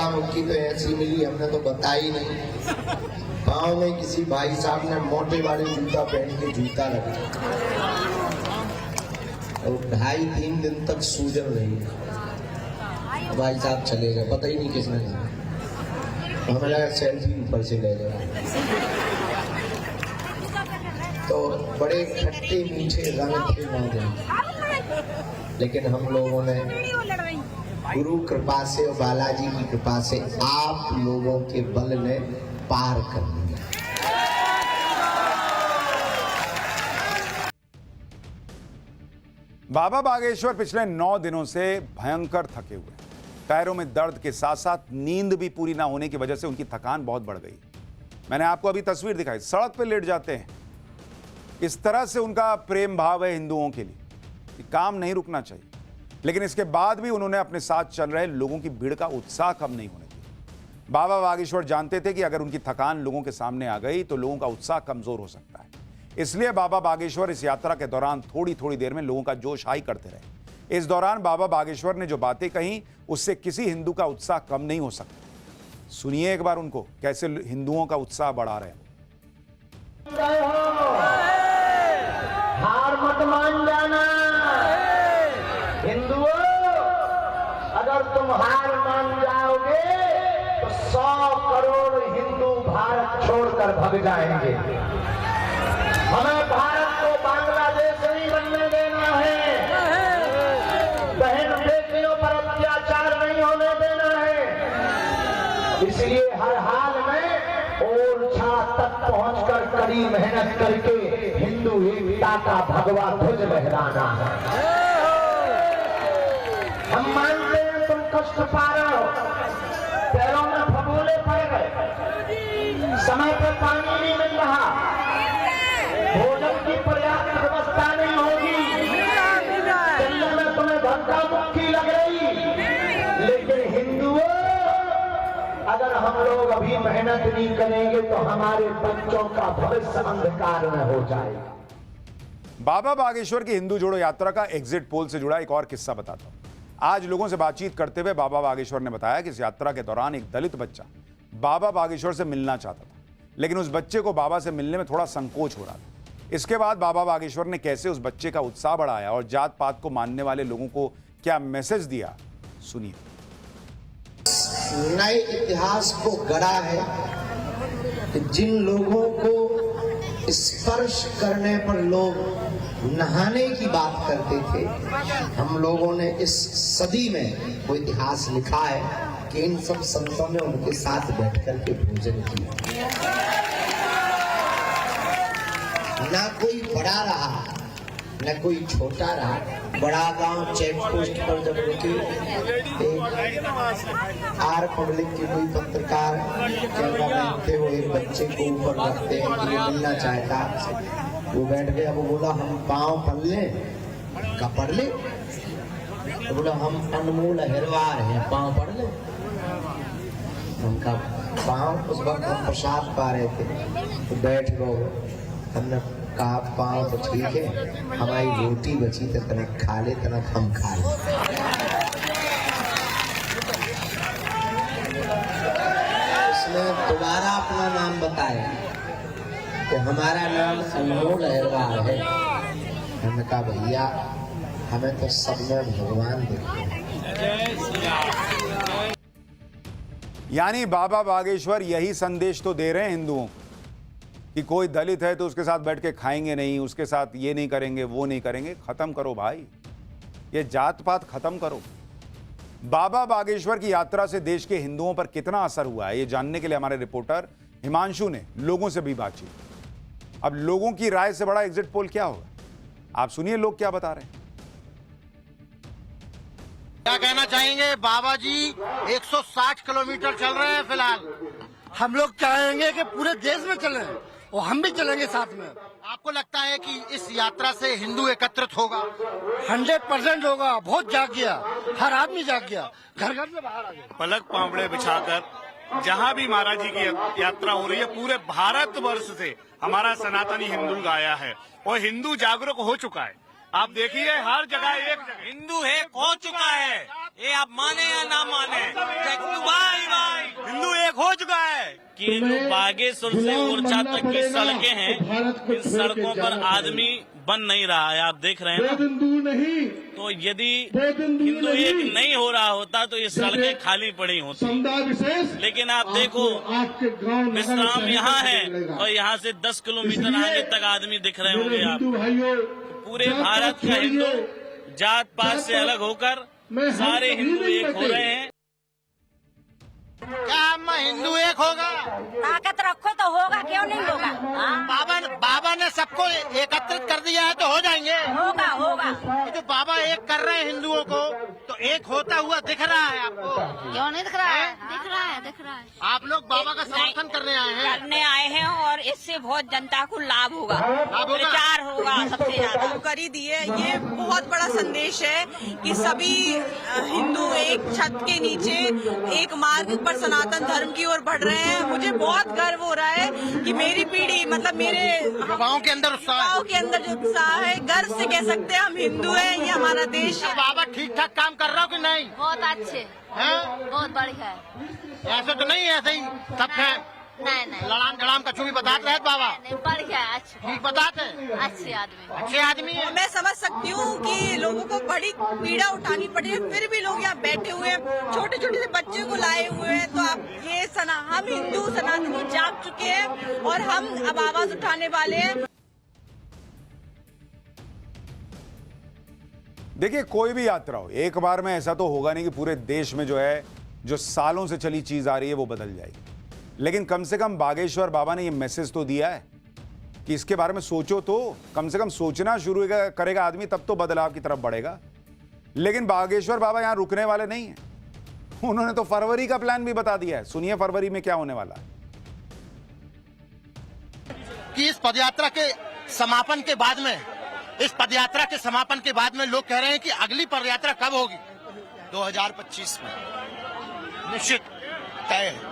मुक्की तो ऐसी मिली, हमने तो बताई नहीं। गाँव में किसी भाई साहब ने मोटे वाले जूता पहन के जूता रखा और 2.5-3 दिन तक सूजन रही। भाई साहब चले गए, पता ही नहीं किसने लिया। हमें लगा सेल्फी ऊपर से ले लिया। तो बड़े खट्टे मीठे रंग थे वहाँ, लेकिन हम लोगों ने गुरु कृपा से और बालाजी की कृपा से आप लोगों के बल ने पार कर दिया। बाबा बागेश्वर पिछले 9 दिनों से भयंकर थके हुए हैं। पैरों में दर्द के साथ साथ नींद भी पूरी ना होने की वजह से उनकी थकान बहुत बढ़ गई। मैंने आपको अभी तस्वीर दिखाई, सड़क पे लेट जाते हैं। इस तरह से उनका प्रेम भाव है हिंदुओं के लिए कि काम नहीं रुकना चाहिए। लेकिन इसके बाद भी उन्होंने अपने साथ चल रहे लोगों की भीड़ का उत्साह कम नहीं होने दिया। बाबा बागेश्वर जानते थे कि अगर उनकी थकान लोगों के सामने आ गई तो लोगों का उत्साह कमजोर हो सकता है। इसलिए बाबा बागेश्वर इस यात्रा के दौरान थोड़ी थोड़ी देर में लोगों का जोश हाई करते रहे। इस दौरान बाबा बागेश्वर ने जो बातें कही उससे किसी हिंदू का उत्साह कम नहीं हो सकता। सुनिए एक बार उनको, कैसे हिंदुओं का उत्साह बढ़ा रहे हैं। हार मत मान जाना हिंदुओं, अगर तुम हार मान जाओगे तो 100 करोड़ हिंदू भारत छोड़कर भाग जाएंगे। हमें भारत को बांग्लादेश नहीं बनने देना है। बहन बेटी कड़ी मेहनत करके हिंदू एकता का भगवा ध्वज लहराना है। हम मानते हैं तुम कष्ट पा रहे हो, पैरों में फफूंदे पड़ गए, समय पर पानी नहीं मिल रहा, भोजन की पर्याप्त व्यवस्था नहीं होगी, चलने में तुम्हें धक्का मुक्की लग रही, लेकिन हिंदुओं अगर हम लोग अभी मेहनत नहीं करेंगे तो हमारे बच्चों का भविष्य अंधकार में हो जाएगा। बाबा बागेश्वर की हिंदू जोड़ो यात्रा का एग्जिट पोल से जुड़ा एक और किस्सा बताता हूं। आज लोगों से बातचीत करते हुए बाबा बागेश्वर ने बताया कि इस यात्रा के दौरान एक दलित बच्चा बाबा बागेश्वर से मिलना चाहता था, लेकिन उस बच्चे को बाबा से मिलने में थोड़ा संकोच हो रहा था। इसके बाद बाबा बागेश्वर ने कैसे उस बच्चे का उत्साह बढ़ाया और जात पात को मानने वाले लोगों को क्या मैसेज दिया, सुनिए। नए इतिहास को गढ़ा है कि जिन लोगों को स्पर्श करने पर लोग नहाने की बात करते थे, हम लोगों ने इस सदी में वो इतिहास लिखा है कि इन सब संतों ने उनके साथ बैठ करके भोजन किया। ना कोई बड़ा रहा न कोई छोटा रहा। बड़ा गांव चेक पोस्ट पर जब रुके, एक आर पब्लिक के कोई पत्रकार कैमरामैन थे, वो एक बच्चे को ऊपर रखते हैं कि ये मिलना चाहता, वो बैठ गया। वो बोला हम पाँव पढ़ लें, का पढ़ ले, तो बोला हम अनमोल अहिरवार हैं, पाँव पढ़ ले। उनका पाँव, उस वक्त हम प्रसाद पा रहे थे तो बैठ गए। हमने कहा पाँव तो ठीक है, हमारी रोटी बची तो तनक खा ले, तनक हम खा ले। उसने दोबारा अपना नाम बताया तो हमारा नाम अनमोल अहिरवार है। हमने कहा भैया हमें तो सब में भगवान दिखते हैं। यानी बाबा बागेश्वर यही संदेश तो दे रहे हैं हिंदुओं कि कोई दलित है तो उसके साथ बैठ के खाएंगे नहीं, उसके साथ ये नहीं करेंगे, वो नहीं करेंगे। खत्म करो भाई, ये जात पात खत्म करो। बाबा बागेश्वर की यात्रा से देश के हिंदुओं पर कितना असर हुआ है, ये जानने के लिए हमारे रिपोर्टर हिमांशु ने लोगों से भी बातचीत। अब लोगों की राय से बड़ा एग्जिट पोल क्या होगा, आप सुनिए लोग क्या बता रहे हैं। क्या कहना चाहेंगे? बाबा जी 160 किलोमीटर चल रहे हैं फिलहाल। हम लोग चाहेंगे कि पूरे देश में चलें और हम भी चलेंगे साथ में। आपको लगता है कि इस यात्रा से हिंदू एकत्रित होगा? 100% होगा। बहुत जाग गया, हर आदमी जाग गया, घर घर से बाहर आ गया। पलक पावड़े बिछाकर जहाँ भी महाराज जी की यात्रा हो रही है, पूरे भारतवर्ष से हमारा सनातनी हिंदू गाया है और हिंदू जागरूक हो चुका है। आप देखिए हर जगह एक हिंदू एक हो चुका है, ये आप माने या ना माने, हिंदू एक हो चुका है। कि जो बागेश्वर से ओरछा तक की सड़कें हैं, इन सड़कों पर आदमी बन नहीं रहा है, आप देख रहे हैं ना। तो यदि हिंदू एक नहीं हो रहा होता तो ये सड़कें खाली पड़ी होती। लेकिन आप देखो विश्राम यहाँ है और यहाँ से 10 किलोमीटर आगे तक आदमी दिख रहे होंगे आप। पूरे भारत का हिंदू जात पात से अलग होकर सारे हिंदू एक हो रहे हैं। क्या अम्मा हिंदू एक होगा? ताकत रखो तो होगा, क्यों नहीं होगा? बाबा ने सबको एकत्रित कर दिया है तो हो जाएंगे। होगा होगा। ये जो बाबा एक कर रहे हैं हिंदुओं को, तो एक होता हुआ दिख रहा है आपको? क्यों नहीं दिख रहा है? दिख रहा है, दिख रहा है। आप लोग बाबा का समर्थन करने आए हैं? करने आए हैं और इससे बहुत जनता को लाभ होगा, प्रचार होगा सबसे ज्यादा। कर ही दिए, ये बहुत बड़ा संदेश है कि सभी हिंदू एक छत के नीचे एक मार्ग पर सनातन धर्म की ओर बढ़ रहे हैं। मुझे बहुत गर्व हो रहा है कि मेरी पीढ़ी, मतलब मेरे युवाओं के अंदर जो उत्साह है, गर्व से कह सकते हैं हम हिंदू हैं, ये हमारा देश है। बाबा ठीक ठाक काम कर रहा हो कि नहीं? बहुत अच्छे हैं, बहुत बढ़िया है। ऐसे तो नहीं, ऐसे ही सब है? नहीं लड़ाम जड़ाम कछु भी बताते रहे बाबा? नहीं, बढ़िया है, अच्छा ठीक बताते, अच्छे आदमी, अच्छे आदमी है। मैं समझ सकती हूँ कि लोगों को बड़ी पीड़ा उठानी पड़ी है, फिर भी लोग यहाँ बैठे हुए हैं, छोटे छोटे से बच्चे को लाए हुए हैं। तो आप ये हम हिंदू सनातनी जाग चुके हैं और हम अब आवाज उठाने वाले हैं। देखिए कोई भी यात्रा हो, एक बार में ऐसा तो होगा नहीं कि पूरे देश में जो है, जो सालों से चली चीज आ रही है वो बदल जाएगी। लेकिन कम से कम बागेश्वर बाबा ने ये मैसेज तो दिया है कि इसके बारे में सोचो तो, कम से कम सोचना शुरू करेगा आदमी, तब तो बदलाव की तरफ बढ़ेगा। लेकिन बागेश्वर बाबा यहां रुकने वाले नहीं हैं। उन्होंने तो फरवरी का प्लान भी बता दिया है। सुनिए फरवरी में क्या होने वाला है। कि इस पदयात्रा के समापन के बाद में, इस पदयात्रा के समापन के बाद में लोग कह रहे हैं कि अगली पदयात्रा कब होगी? 2025 में निश्चित तय है।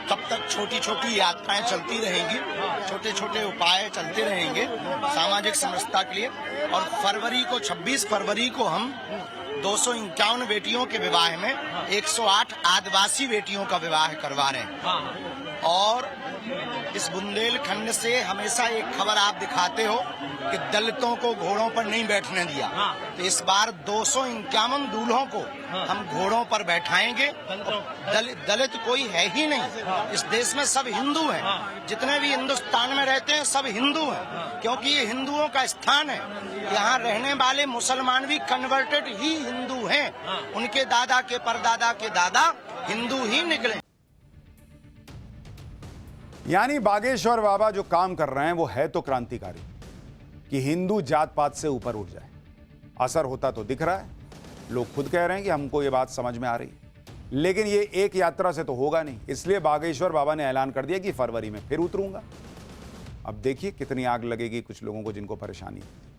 तब तक छोटी छोटी यात्राएं चलती रहेंगी, छोटे छोटे उपाय चलते रहेंगे सामाजिक समरसता के लिए। और फरवरी को 26 फरवरी को हम 251 बेटियों के विवाह में 108 आदिवासी बेटियों का विवाह करवा रहे हैं। और इस बुंदेलखंड से हमेशा एक खबर आप दिखाते हो कि दलितों को घोड़ों पर नहीं बैठने दिया, तो इस बार 251 दूल्हों को हम घोड़ों पर बैठाएंगे। दलित कोई है ही नहीं इस देश में, सब हिंदू हैं। जितने भी हिंदुस्तान में रहते हैं सब हिंदू हैं, क्योंकि ये हिंदुओं का स्थान है। यहाँ रहने वाले मुसलमान भी कन्वर्टेड ही हिंदू हैं। उनके दादा के परदादा के दादा हिंदू ही निकले। यानी बागेश्वर बाबा जो काम कर रहे हैं वो है तो क्रांतिकारी, कि हिंदू जात पात से ऊपर उठ जाए। असर होता तो दिख रहा है, लोग खुद कह रहे हैं कि हमको ये बात समझ में आ रही है। लेकिन ये एक यात्रा से तो होगा नहीं, इसलिए बागेश्वर बाबा ने ऐलान कर दिया कि फरवरी में फिर उतरूंगा। अब देखिए कितनी आग लगेगी कुछ लोगों को जिनको परेशानी है।